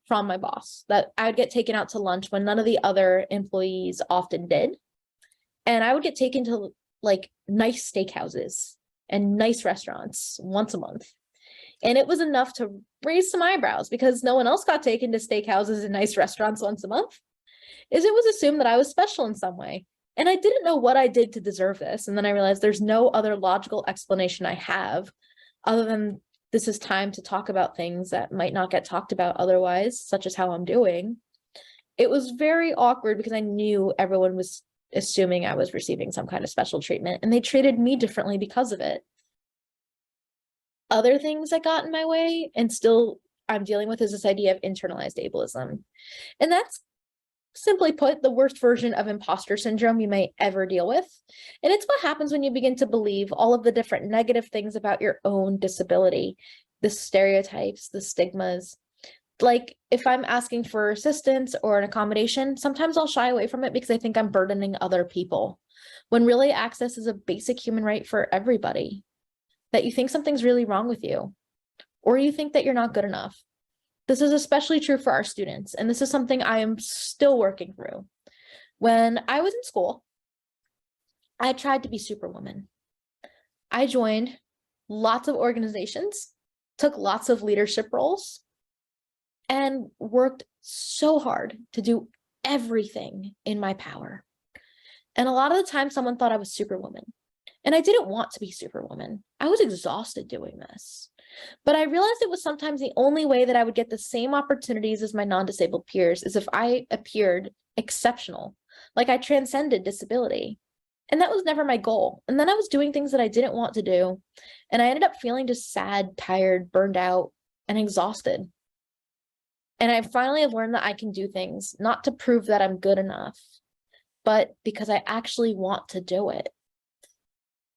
from my boss, that I would get taken out to lunch when none of the other employees often did. And I would get taken to like nice steakhouses and nice restaurants once a month. And it was enough to raise some eyebrows because no one else got taken to steakhouses and nice restaurants once a month. Is it was assumed that I was special in some way. And I didn't know what I did to deserve this. And then I realized there's no other logical explanation I have other than this is time to talk about things that might not get talked about otherwise, such as how I'm doing. It was very awkward because I knew everyone was assuming I was receiving some kind of special treatment, and they treated me differently because of it. Other things that got in my way and still I'm dealing with is this idea of internalized ableism. And that's simply put, the worst version of imposter syndrome you may ever deal with. And it's what happens when you begin to believe all of the different negative things about your own disability, the stereotypes, the stigmas. Like if I'm asking for assistance or an accommodation, sometimes I'll shy away from it because I think I'm burdening other people, when really access is a basic human right for everybody. That you think something's really wrong with you, or you think that you're not good enough. This is especially true for our students, and this is something I am still working through. When I was in school, I tried to be Superwoman. I joined lots of organizations, took lots of leadership roles, and worked so hard to do everything in my power. And a lot of the time, someone thought I was Superwoman. And I didn't want to be Superwoman. I was exhausted doing this. But I realized it was sometimes the only way that I would get the same opportunities as my non-disabled peers is if I appeared exceptional, like I transcended disability. And that was never my goal. And then I was doing things that I didn't want to do. And I ended up feeling just sad, tired, burned out, and exhausted. And I finally have learned that I can do things, not to prove that I'm good enough, but because I actually want to do it.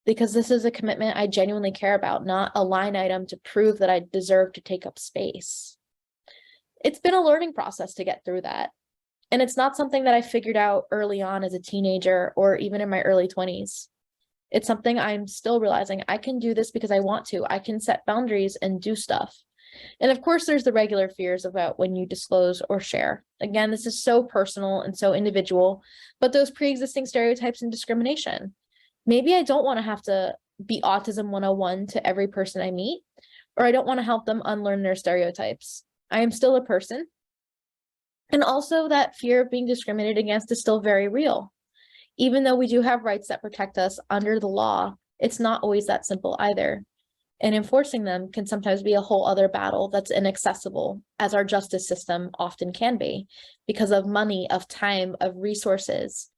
Because this is a commitment I genuinely care about, not a line item to prove that I deserve to take up space. It's been a learning process to get through that. And it's not something that I figured out early on as a teenager or even in my early 20s. It's something I'm still realizing I can do this because I want to. I can set boundaries and do stuff. And of course, there's the regular fears about when you disclose or share. Again, this is so personal and so individual, but those pre-existing stereotypes and discrimination. Maybe I don't want to have to be autism 101 to every person I meet, or I don't want to help them unlearn their stereotypes. I am still a person. And also that fear of being discriminated against is still very real. Even though we do have rights that protect us under the law, it's not always that simple either. And enforcing them can sometimes be a whole other battle that's inaccessible, as our justice system often can be, because of money, of time, of resources,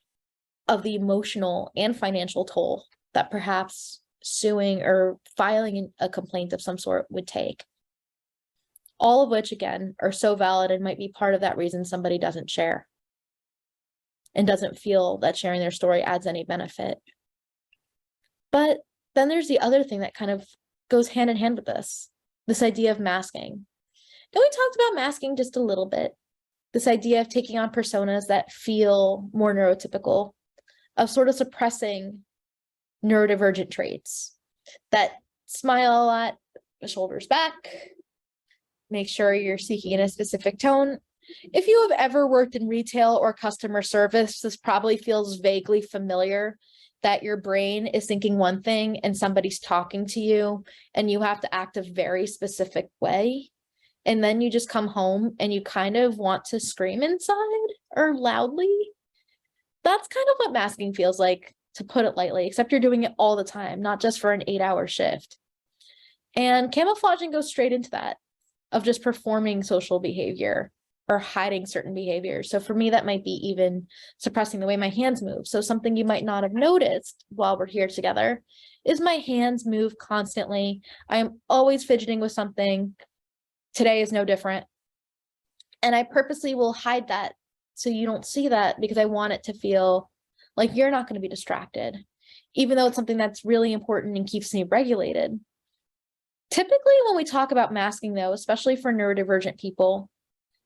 of the emotional and financial toll that perhaps suing or filing a complaint of some sort would take. All of which, again, are so valid and might be part of that reason somebody doesn't share and doesn't feel that sharing their story adds any benefit. But then there's the other thing that kind of goes hand in hand with this idea of masking. And we talked about masking just a little bit. This idea of taking on personas that feel more neurotypical, of sort of suppressing neurodivergent traits, that smile a lot, the shoulders back, make sure you're speaking in a specific tone. If you have ever worked in retail or customer service, this probably feels vaguely familiar, that your brain is thinking one thing and somebody's talking to you and you have to act a very specific way. And then you just come home and you kind of want to scream inside or loudly. That's kind of what masking feels like, to put it lightly, except you're doing it all the time, not just for an 8-hour shift. And camouflaging goes straight into that, of just performing social behavior or hiding certain behaviors. So for me, that might be even suppressing the way my hands move. So something you might not have noticed while we're here together is my hands move constantly. I am always fidgeting with something. Today is no different. And I purposely will hide that so you don't see that, because I want it to feel Like, you're not going to be distracted, even though it's something that's really important and keeps me regulated. Typically, when we talk about masking, though, especially for neurodivergent people,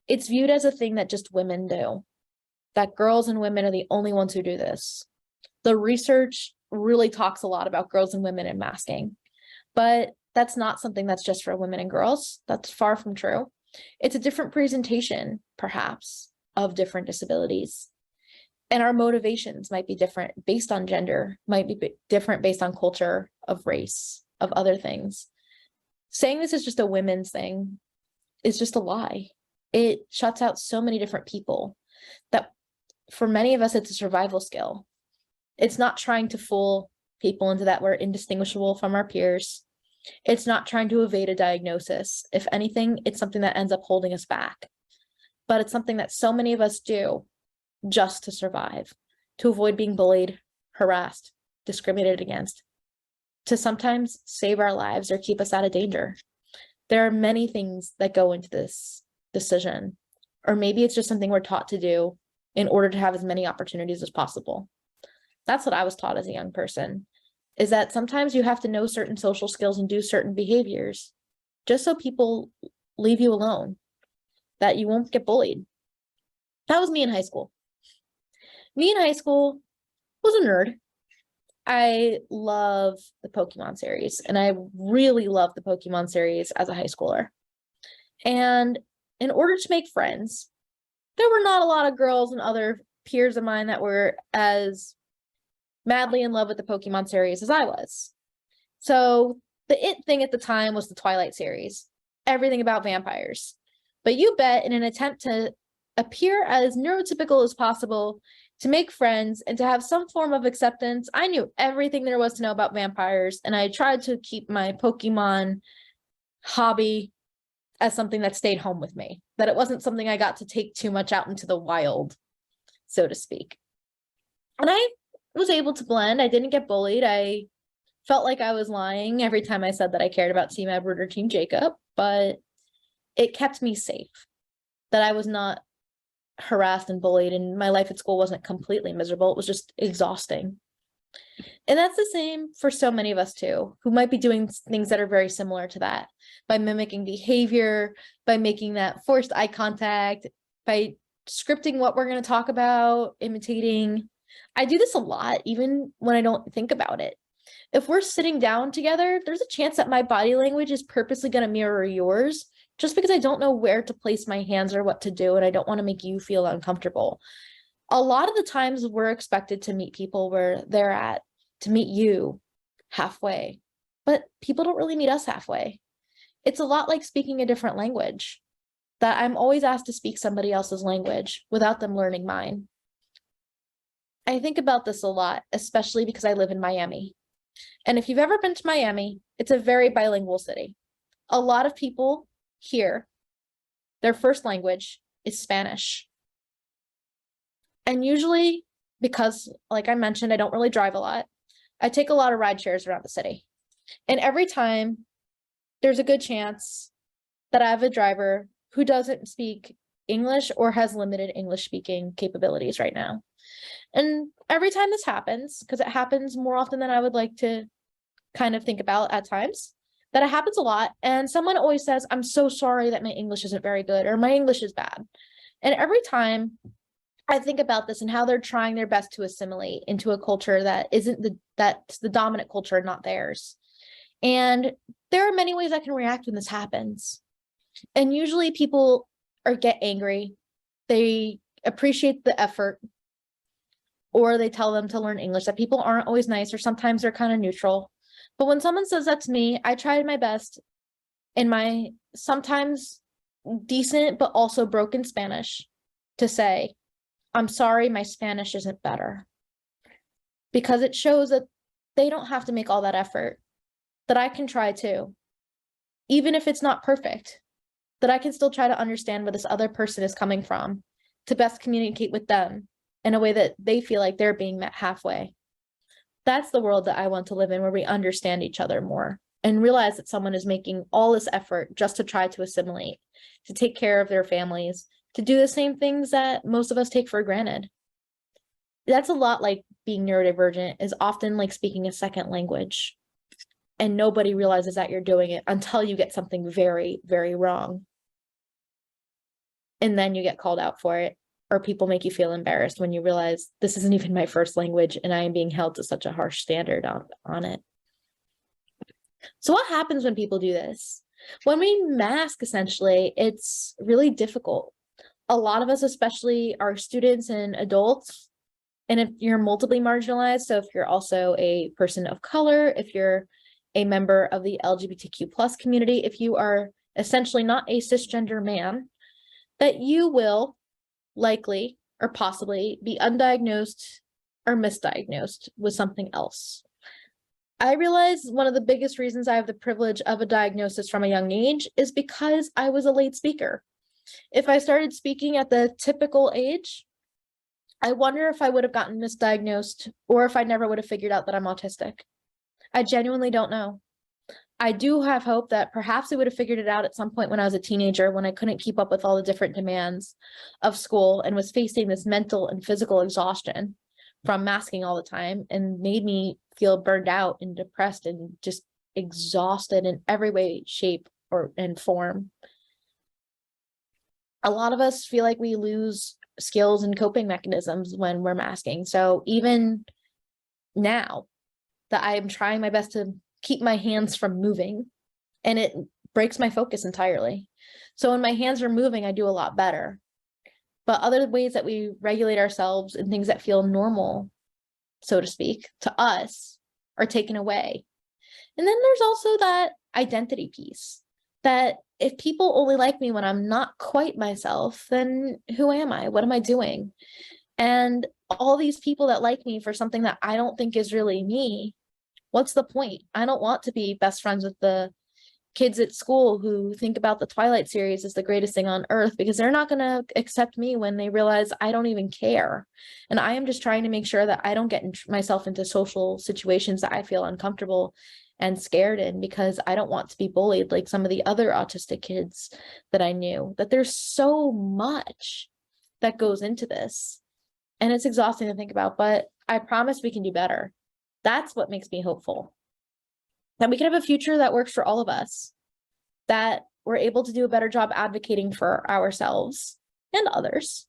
it's viewed as a thing that just women do, that girls and women are the only ones who do this. The research really talks a lot about girls and women and masking, but that's not something that's just for women and girls. That's far from true. It's a different presentation, perhaps, of different disabilities. And our motivations might be different based on gender, might be different based on culture, of race, of other things. Saying this is just a women's thing is just a lie. It shuts out so many different people that for many of us, it's a survival skill. It's not trying to fool people into that we're indistinguishable from our peers. It's not trying to evade a diagnosis. If anything, it's something that ends up holding us back. But it's something that so many of us do just to survive, to avoid being bullied, harassed, discriminated against, to sometimes save our lives or keep us out of danger. There are many things that go into this decision, or maybe it's just something we're taught to do in order to have as many opportunities as possible. That's what I was taught as a young person, is that sometimes you have to know certain social skills and do certain behaviors just so people leave you alone, that you won't get bullied. That was me in high school. Me in high school was a nerd. I love the Pokemon series, and I really loved the Pokemon series as a high schooler. And in order to make friends, there were not a lot of girls and other peers of mine that were as madly in love with the Pokemon series as I was. So the it thing at the time was the Twilight series, everything about vampires. But you bet, in an attempt to appear as neurotypical as possible, to make friends, and to have some form of acceptance, I knew everything there was to know about vampires, and I tried to keep my Pokemon hobby as something that stayed home with me, that it wasn't something I got to take too much out into the wild, so to speak. And I was able to blend. I didn't get bullied. I felt like I was lying every time I said that I cared about Team Edward or Team Jacob, but it kept me safe, that I was not harassed and bullied, and my life at school wasn't completely miserable. It was just exhausting. And that's the same for so many of us too, who might be doing things that are very similar to that, by mimicking behavior, by making that forced eye contact, by scripting what we're going to talk about, imitating. I do this a lot, even when I don't think about it. If we're sitting down together, there's a chance that my body language is purposely going to mirror yours, just because I don't know where to place my hands or what to do, and I don't want to make you feel uncomfortable. A lot of the times we're expected to meet people where they're at, to meet you halfway, but people don't really meet us halfway. It's a lot like speaking a different language, that I'm always asked to speak somebody else's language without them learning mine. I think about this a lot, especially because I live in Miami. And if you've ever been to Miami, it's a very bilingual city. A lot of people here, their first language is Spanish. And usually, because, like I mentioned, I don't really drive a lot, I take a lot of ride shares around the city. And every time, there's a good chance that I have a driver who doesn't speak English or has limited English speaking capabilities right now. And every time this happens, because it happens more often than I would like to kind of think about at times, that it happens a lot. And someone always says, I'm so sorry that my English isn't very good, or my English is bad. And every time I think about this and how they're trying their best to assimilate into a culture that isn't that's the dominant culture, not theirs. And there are many ways I can react when this happens. And usually people get angry. They appreciate the effort, or they tell them to learn English, that people aren't always nice, or sometimes they're kind of neutral. But when someone says that to me, I tried my best in my sometimes decent but also broken Spanish to say, I'm sorry, my Spanish isn't better. Because it shows that they don't have to make all that effort, that I can try too. Even if it's not perfect, that I can still try to understand where this other person is coming from, to best communicate with them in a way that they feel like they're being met halfway. That's the world that I want to live in, where we understand each other more and realize that someone is making all this effort just to try to assimilate, to take care of their families, to do the same things that most of us take for granted. that's a lot like being neurodivergent, is often like speaking a second language. And nobody realizes that you're doing it until you get something very, very wrong. And then you get called out for it, or people make you feel embarrassed when you realize this isn't even my first language and I am being held to such a harsh standard on it. So what happens when people do this? When we mask, essentially, it's really difficult. A lot of us, especially our students and adults, and if you're multiply marginalized, so if you're also a person of color, if you're a member of the LGBTQ plus community, if you are essentially not a cisgender man, that you will likely or possibly be undiagnosed or misdiagnosed with something else. I realize one of the biggest reasons I have the privilege of a diagnosis from a young age is because I was a late speaker. If I started speaking at the typical age, I wonder if I would have gotten misdiagnosed or if I never would have figured out that I'm autistic. I genuinely don't know. I do have hope that perhaps I would have figured it out at some point when I was a teenager, when I couldn't keep up with all the different demands of school and was facing this mental and physical exhaustion from masking all the time, and made me feel burned out and depressed and just exhausted in every way, shape, and form. A lot of us feel like we lose skills and coping mechanisms when we're masking. So even now that I am trying my best to keep my hands from moving, and it breaks my focus entirely. So when my hands are moving, I do a lot better. But other ways that we regulate ourselves and things that feel normal, so to speak, to us are taken away. And then there's also that identity piece, that if people only like me when I'm not quite myself, then who am I? What am I doing? And all these people that like me for something that I don't think is really me, what's the point? I don't want to be best friends with the kids at school who think about the Twilight series as the greatest thing on earth, because they're not going to accept me when they realize I don't even care. And I am just trying to make sure that I don't get myself into social situations that I feel uncomfortable and scared in, because I don't want to be bullied like some of the other autistic kids that I knew. That there's so much that goes into this, and it's exhausting to think about, but I promise we can do better. That's what makes me hopeful. That we can have a future that works for all of us, that we're able to do a better job advocating for ourselves and others.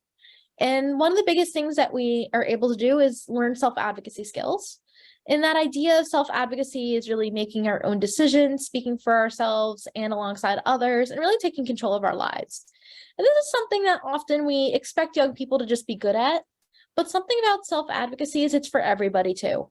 And one of the biggest things that we are able to do is learn self-advocacy skills. And that idea of self-advocacy is really making our own decisions, speaking for ourselves and alongside others, and really taking control of our lives. And this is something that often we expect young people to just be good at, but something about self-advocacy is it's for everybody too.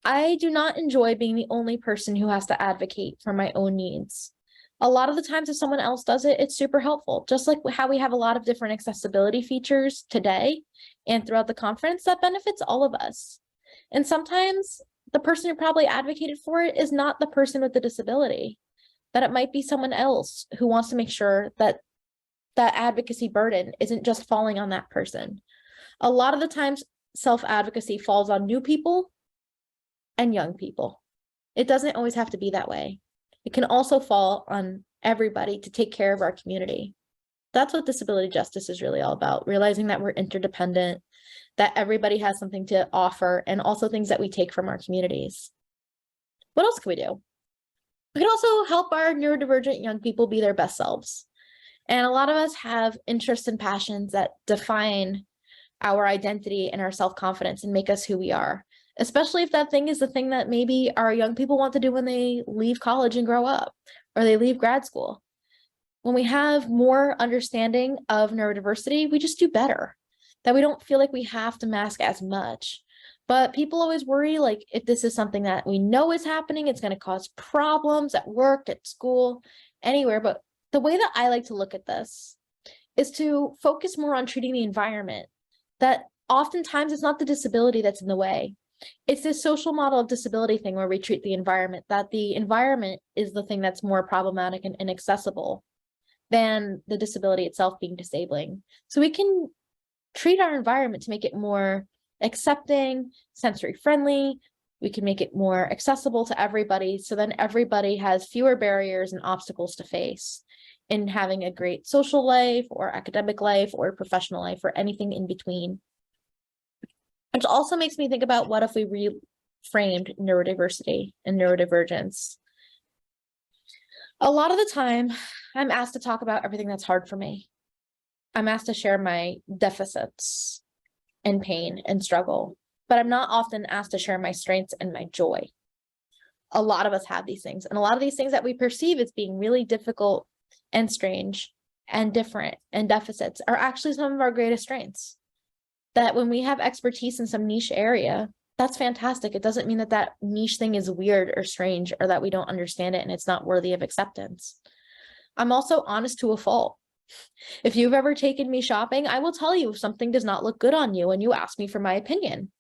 I do not enjoy being the only person who has to advocate for my own needs. A lot of the times if someone else does it, it's super helpful. Just like how we have a lot of different accessibility features today and throughout the conference, that benefits all of us. And sometimes the person who probably advocated for it is not the person with the disability, that it might be someone else who wants to make sure that that advocacy burden isn't just falling on that person. A lot of the times self-advocacy falls on new people and young people. It doesn't always have to be that way. It can also fall on everybody to take care of our community. That's what disability justice is really all about, realizing that we're interdependent, that everybody has something to offer, and also things that we take from our communities. What else can we do? We can also help our neurodivergent young people be their best selves. And a lot of us have interests and passions that define our identity and our self-confidence and make us who we are, especially if that thing is the thing that maybe our young people want to do when they leave college and grow up, or they leave grad school. When we have more understanding of neurodiversity, we just do better, that we don't feel like we have to mask as much. But people always worry, like, if this is something that we know is happening, it's going to cause problems at work, at school, anywhere. But the way that I like to look at this is to focus more on treating the environment, that oftentimes it's not the disability that's in the way. It's this social model of disability thing where we treat the environment, that the environment is the thing that's more problematic and inaccessible than the disability itself being disabling. So we can treat our environment to make it more accepting, sensory friendly. We can make it more accessible to everybody, so then everybody has fewer barriers and obstacles to face in having a great social life or academic life or professional life or anything in between. Which also makes me think about what if we reframed neurodiversity and neurodivergence. A lot of the time, I'm asked to talk about everything that's hard for me. I'm asked to share my deficits and pain and struggle, but I'm not often asked to share my strengths and my joy. A lot of us have these things, and a lot of these things that we perceive as being really difficult and strange and different and deficits are actually some of our greatest strengths. That when we have expertise in some niche area, that's fantastic. It doesn't mean that that niche thing is weird or strange or that we don't understand it and it's not worthy of acceptance. I'm also honest to a fault. If you've ever taken me shopping, I will tell you if something does not look good on you and you ask me for my opinion.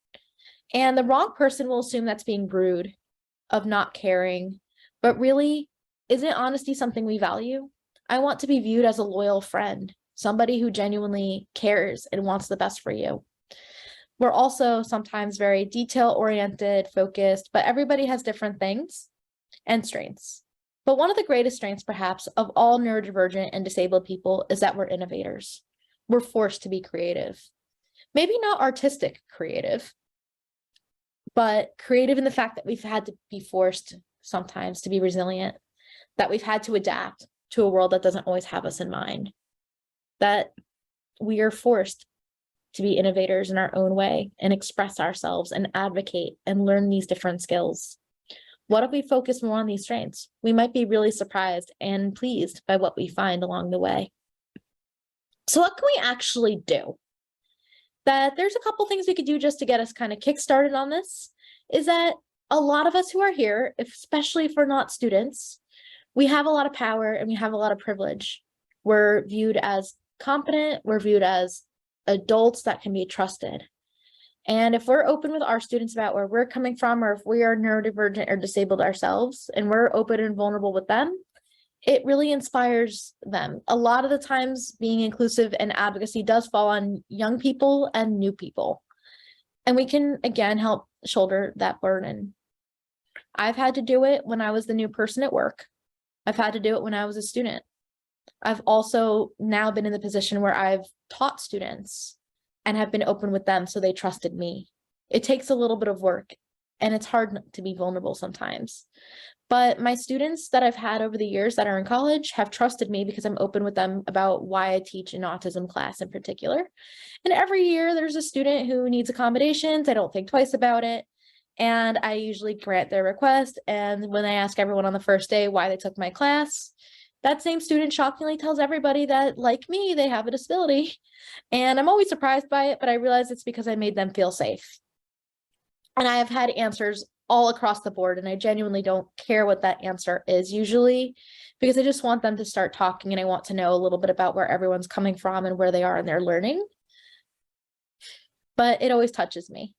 And the wrong person will assume that's being rude, of not caring, but really, isn't honesty something we value? I want to be viewed as a loyal friend, somebody who genuinely cares and wants the best for you. We're also sometimes very detail-oriented, focused, but everybody has different things and strengths. But one of the greatest strengths, perhaps, of all neurodivergent and disabled people is that we're innovators. We're forced to be creative. Maybe not artistic creative, but creative in the fact that we've had to be forced sometimes to be resilient, that we've had to adapt to a world that doesn't always have us in mind, that we are forced to be innovators in our own way and express ourselves and advocate and learn these different skills. What if we focus more on these strengths? We might be really surprised and pleased by what we find along the way. So what can we actually do? That there's a couple things we could do just to get us kind of kickstarted on this, is that a lot of us who are here, especially if we're not students, we have a lot of power and we have a lot of privilege. We're viewed as competent, we're viewed as adults that can be trusted. And if we're open with our students about where we're coming from, or if we are neurodivergent or disabled ourselves, and we're open and vulnerable with them, it really inspires them. A lot of the times being inclusive and advocacy does fall on young people and new people. And we can, again, help shoulder that burden. I've had to do it when I was the new person at work. I've had to do it when I was a student. I've also now been in the position where I've taught students and have been open with them, so they trusted me. It takes a little bit of work, and it's hard to be vulnerable sometimes. But my students that I've had over the years that are in college have trusted me because I'm open with them about why I teach an autism class in particular. And every year there's a student who needs accommodations. I don't think twice about it. And I usually grant their request. And when I ask everyone on the first day why they took my class, that same student shockingly tells everybody that, like me, they have a disability. And I'm always surprised by it, but I realize it's because I made them feel safe. And I have had answers all across the board, and I genuinely don't care what that answer is usually, because I just want them to start talking and I want to know a little bit about where everyone's coming from and where they are in their learning. But it always touches me.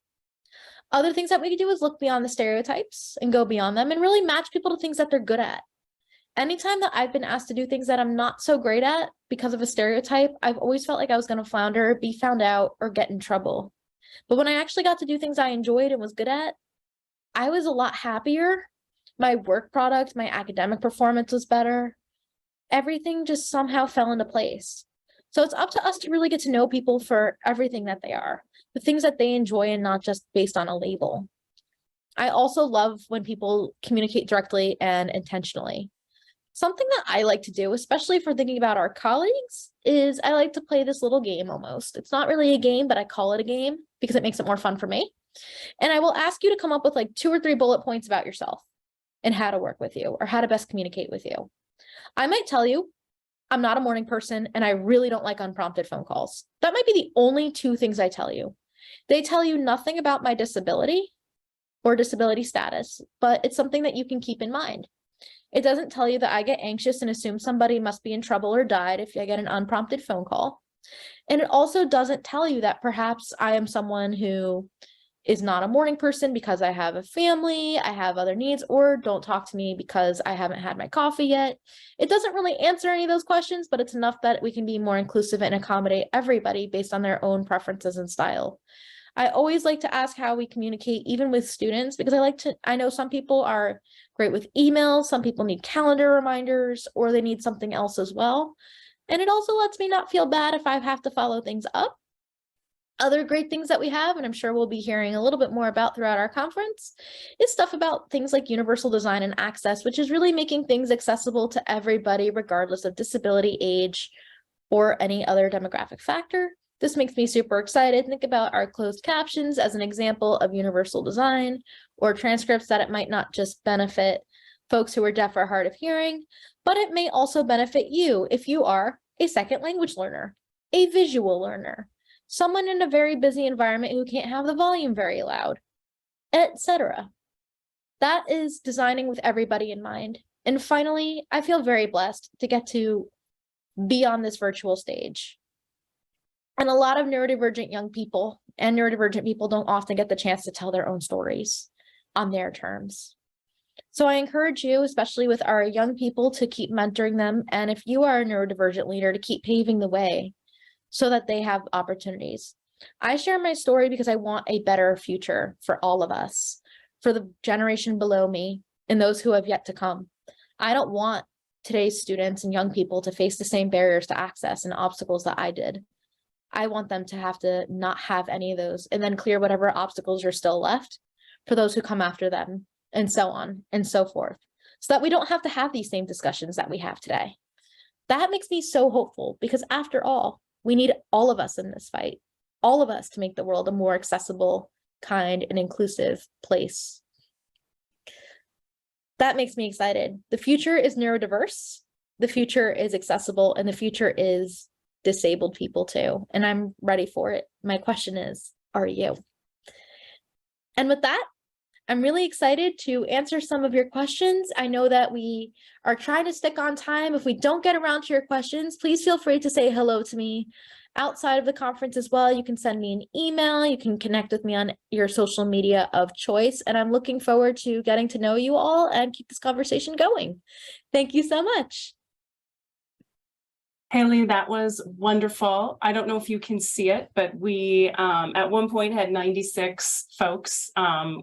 Other things that we can do is look beyond the stereotypes and go beyond them and really match people to things that they're good at. Anytime that I've been asked to do things that I'm not so great at because of a stereotype, I've always felt like I was going to flounder, be found out, or get in trouble. But when I actually got to do things I enjoyed and was good at, I was a lot happier. My work product, my academic performance was better. Everything just somehow fell into place. So it's up to us to really get to know people for everything that they are, the things that they enjoy, and not just based on a label. I also love when people communicate directly and intentionally. Something that I like to do, especially for thinking about our colleagues, is I like to play this little game almost. It's not really a game, but I call it a game because it makes it more fun for me. And I will ask you to come up with like 2 or 3 bullet points about yourself and how to work with you or how to best communicate with you. I might tell you I'm not a morning person and I really don't like unprompted phone calls. That might be the only 2 things I tell you. They tell you nothing about my disability or disability status, but it's something that you can keep in mind. It doesn't tell you that I get anxious and assume somebody must be in trouble or died if I get an unprompted phone call. And it also doesn't tell you that perhaps I am someone who is not a morning person because I have a family, I have other needs, or don't talk to me because I haven't had my coffee yet. It doesn't really answer any of those questions, but it's enough that we can be more inclusive and accommodate everybody based on their own preferences and style. I always like to ask how we communicate, even with students, because I know some people are great with emails, some people need calendar reminders, or they need something else as well. And it also lets me not feel bad if I have to follow things up. Other great things that we have, and I'm sure we'll be hearing a little bit more about throughout our conference, is stuff about things like universal design and access, which is really making things accessible to everybody, regardless of disability, age, or any other demographic factor. This makes me super excited. Think about our closed captions as an example of universal design, or transcripts that it might not just benefit folks who are deaf or hard of hearing, but it may also benefit you if you are a second language learner, a visual learner, someone in a very busy environment who can't have the volume very loud, etc. That is designing with everybody in mind. And finally, I feel very blessed to get to be on this virtual stage. And a lot of neurodivergent young people and neurodivergent people don't often get the chance to tell their own stories on their terms. So I encourage you, especially with our young people, to keep mentoring them. And if you are a neurodivergent leader, to keep paving the way so that they have opportunities. I share my story because I want a better future for all of us, for the generation below me and those who have yet to come. I don't want today's students and young people to face the same barriers to access and obstacles that I did. I want them to have to not have any of those, and then clear whatever obstacles are still left for those who come after them, and so on and so forth, so that we don't have to have these same discussions that we have today. That makes me so hopeful, because after all, we need all of us in this fight, all of us, to make the world a more accessible, kind, and inclusive place. That makes me excited. The future is neurodiverse, the future is accessible, and the future is disabled people too. And I'm ready for it. My question is, are you? And with that, I'm really excited to answer some of your questions. I know that we are trying to stick on time. If we don't get around to your questions, please feel free to say hello to me outside of the conference as well. You can send me an email. You can connect with me on your social media of choice. And I'm looking forward to getting to know you all and keep this conversation going. Thank you so much. Haley, that was wonderful. I don't know if you can see it, but we at one point had 96 folks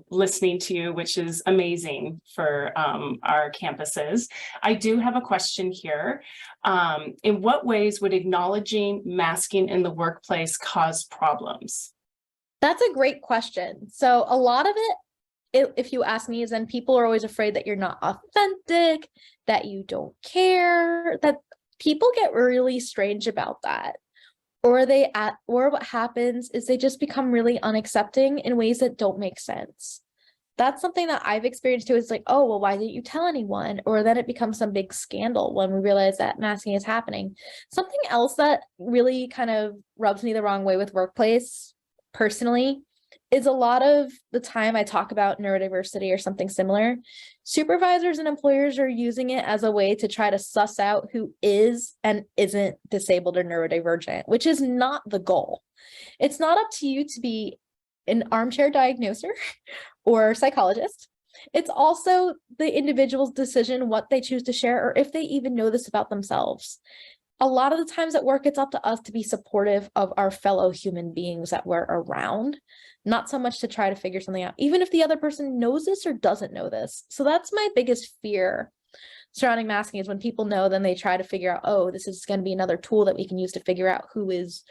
listening to you, which is amazing for our campuses. I do have a question here. In what ways would acknowledging masking in the workplace cause problems? That's a great question. So a lot of it, if you ask me, is then people are always afraid that you're not authentic, that you don't care, that people get really strange about that. Or what happens is they just become really unaccepting in ways that don't make sense. That's something that I've experienced too. It's like, oh, well, why didn't you tell anyone? Or then it becomes some big scandal when we realize that masking is happening. Something else that really kind of rubs me the wrong way with workplace, personally, is a lot of the time I talk about neurodiversity or something similar, supervisors and employers are using it as a way to try to suss out who is and isn't disabled or neurodivergent, which is not the goal. It's not up to you to be an armchair diagnoser or psychologist. It's also the individual's decision what they choose to share, or if they even know this about themselves. A lot of the times at work, it's up to us to be supportive of our fellow human beings that we're around, not so much to try to figure something out, even if the other person knows this or doesn't know this. So that's my biggest fear surrounding masking, is when people know, then they try to figure out, oh, this is going to be another tool that we can use to figure out who is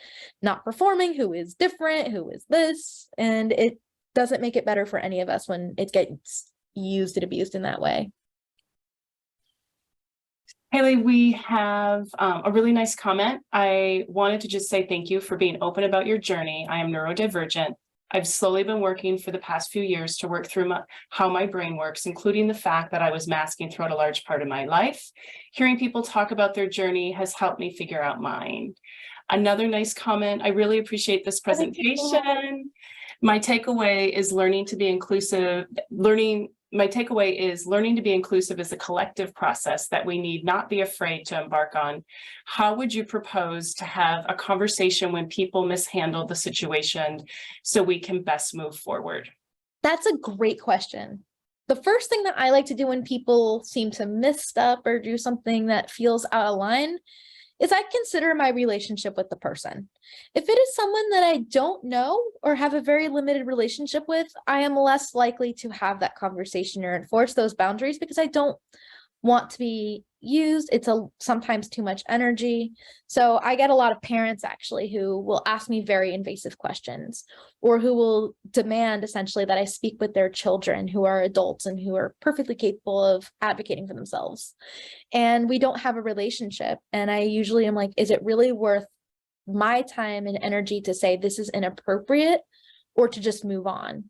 not performing, who is different, who is this. And it doesn't make it better for any of us when it gets used and abused in that way. Haley, we have a really nice comment. I wanted to just say thank you for being open about your journey. I am neurodivergent. I've slowly been working for the past few years to work through how my brain works, including the fact that I was masking throughout a large part of my life. Hearing people talk about their journey has helped me figure out mine. Another nice comment, I really appreciate this presentation. My takeaway is learning to be inclusive, My takeaway is learning to be inclusive is a collective process that we need not be afraid to embark on. How would you propose to have a conversation when people mishandle the situation so we can best move forward? That's a great question. The first thing that I like to do when people seem to miss stuff or do something that feels out of line is I consider my relationship with the person. If it is someone that I don't know or have a very limited relationship with, I am less likely to have that conversation or enforce those boundaries, because I don't want to be used. It's sometimes too much energy. So I get a lot of parents actually who will ask me very invasive questions, or who will demand essentially that I speak with their children who are adults and who are perfectly capable of advocating for themselves. And we don't have a relationship. And I usually am like, is it really worth my time and energy to say this is inappropriate, or to just move on?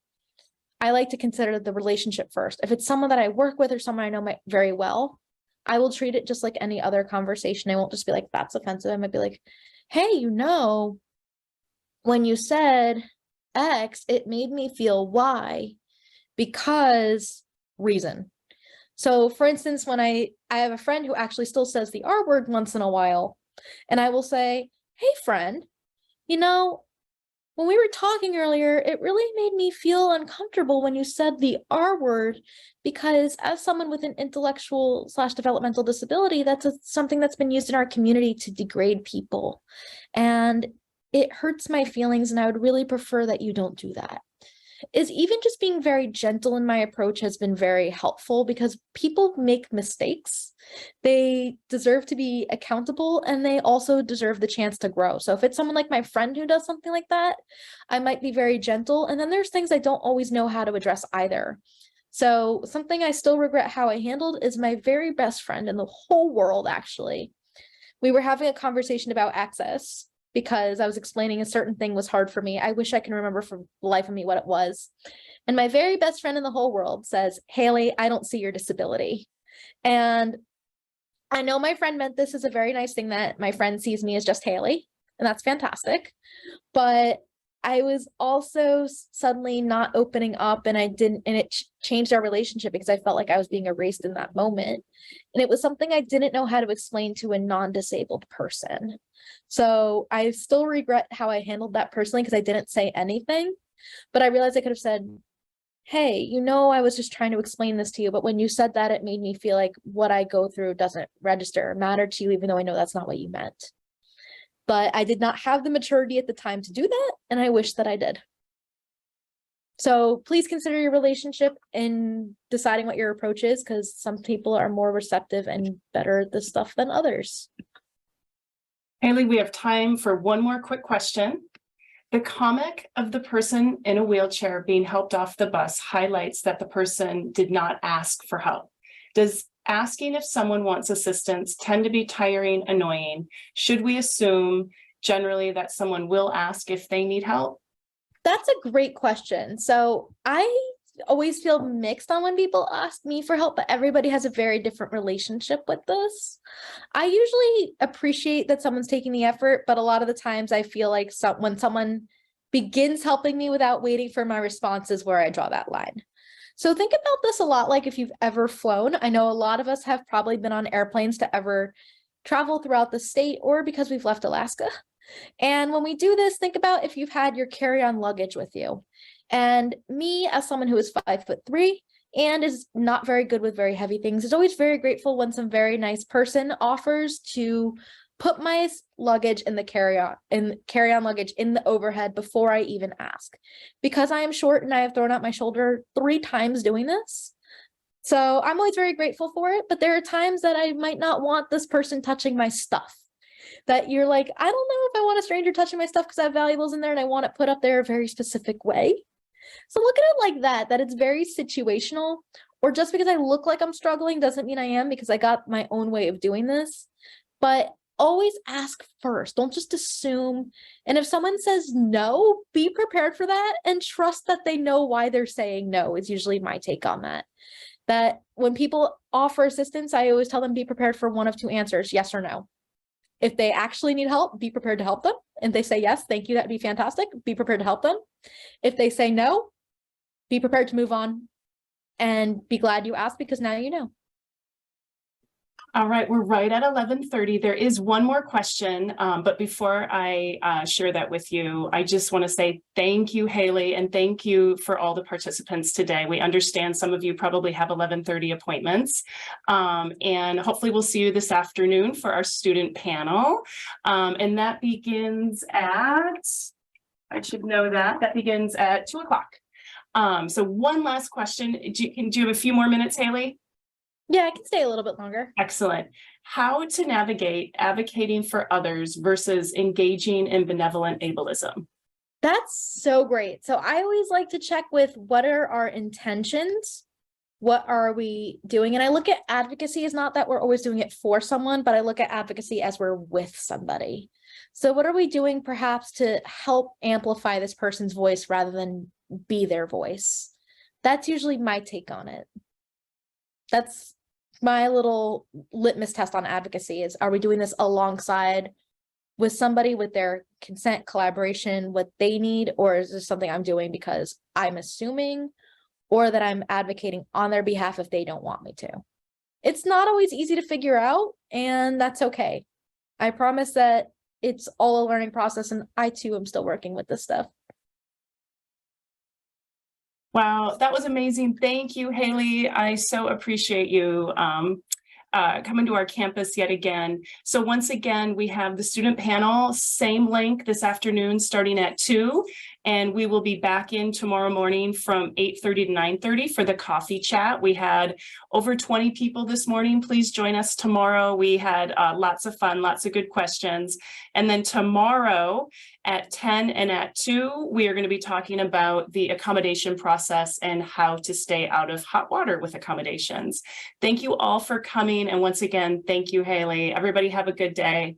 I like to consider the relationship first. If it's someone that I work with or someone I know very well, I will treat it just like any other conversation. I won't just be like, that's offensive. I might be like, hey, when you said X, it made me feel Y because reason. So for instance, when I have a friend who actually still says the R word once in a while, and I will say, hey friend, when we were talking earlier, it really made me feel uncomfortable when you said the R word, because as someone with an intellectual/developmental disability, that's something that's been used in our community to degrade people. And it hurts my feelings, and I would really prefer that you don't do that. Is even just being very gentle in my approach has been very helpful, because people make mistakes. They deserve to be accountable, and they also deserve the chance to grow. So if it's someone like my friend who does something like that, I might be very gentle. And then there's things I don't always know how to address either. So something I still regret how I handled is my very best friend in the whole world, actually. We were having a conversation about access, because I was explaining a certain thing was hard for me. I wish I can remember for the life of me what it was. And my very best friend in the whole world says, Haley, I don't see your disability. And I know my friend meant this as a very nice thing, that my friend sees me as just Haley, and that's fantastic. But I was also suddenly not opening up, and it changed our relationship, because I felt like I was being erased in that moment. And it was something I didn't know how to explain to a non-disabled person. So I still regret how I handled that personally, because I didn't say anything, but I realized I could have said, hey, I was just trying to explain this to you, but when you said that, it made me feel like what I go through doesn't register or matter to you, even though I know that's not what you meant. But I did not have the maturity at the time to do that, and I wish that I did. So please consider your relationship in deciding what your approach is, because some people are more receptive and better at this stuff than others. Haley, we have time for one more quick question. The comic of the person in a wheelchair being helped off the bus highlights that the person did not ask for help. Does asking if someone wants assistance tend to be tiring, annoying? Should we assume generally that someone will ask if they need help? That's a great question. So I always feel mixed on when people ask me for help, but everybody has a very different relationship with this. I usually appreciate that someone's taking the effort, but a lot of the times I feel like when someone begins helping me without waiting for my response is where I draw that line. So think about this a lot like if you've ever flown. I know a lot of us have probably been on airplanes to ever travel throughout the state, or because we've left Alaska. And when we do this, think about if you've had your carry-on luggage with you. And me, as someone who is 5'3" and is not very good with very heavy things, is always very grateful when some very nice person offers to put my luggage in the carry-on luggage in the overhead before I even ask. Because I am short and I have thrown out my shoulder 3 times doing this. So I'm always very grateful for it, but there are times that I might not want this person touching my stuff. That you're like, I don't know if I want a stranger touching my stuff because I have valuables in there and I want it put up there a very specific way. So look at it like that it's very situational, or just because I look like I'm struggling doesn't mean I am, because I got my own way of doing this. But always ask first. Don't just assume. And if someone says no, be prepared for that and trust that they know why they're saying no is usually my take on that. That when people offer assistance, I always tell them be prepared for one of 2 answers, yes or no. If they actually need help, be prepared to help them. And they say, yes, thank you, that'd be fantastic. Be prepared to help them. If they say no, be prepared to move on and be glad you asked, because now you know. All right, we're right at 11:30. There is one more question, but before I share that with you, I just want to say thank you, Haley, and thank you for all the participants today. We understand some of you probably have 11:30 appointments, and hopefully we'll see you this afternoon for our student panel. And that begins at, I should know that begins at 2 o'clock. So one last question. Do you have a few more minutes, Haley? Yeah, I can stay a little bit longer. Excellent. How to navigate advocating for others versus engaging in benevolent ableism. That's so great. So I always like to check with what are our intentions? What are we doing? And I look at advocacy as not that we're always doing it for someone, but I look at advocacy as we're with somebody. So what are we doing perhaps to help amplify this person's voice rather than be their voice? That's usually my take on it. That's my little litmus test on advocacy is, are we doing this alongside with somebody with their consent, collaboration, what they need, or is this something I'm doing because I'm assuming or that I'm advocating on their behalf if they don't want me to? It's not always easy to figure out, and that's okay. I promise that it's all a learning process, and I too am still working with this stuff. Wow, that was amazing. Thank you, Haley. I so appreciate you coming to our campus yet again. So once again, we have the student panel, same link this afternoon starting at 2. And we will be back in tomorrow morning from 8:30 to 9:30 for the coffee chat. We had over 20 people this morning. Please join us tomorrow. We had lots of fun, lots of good questions. And then tomorrow at 10 and at 2, we are going to be talking about the accommodation process and how to stay out of hot water with accommodations. Thank you all for coming. And once again, thank you, Haley. Everybody have a good day.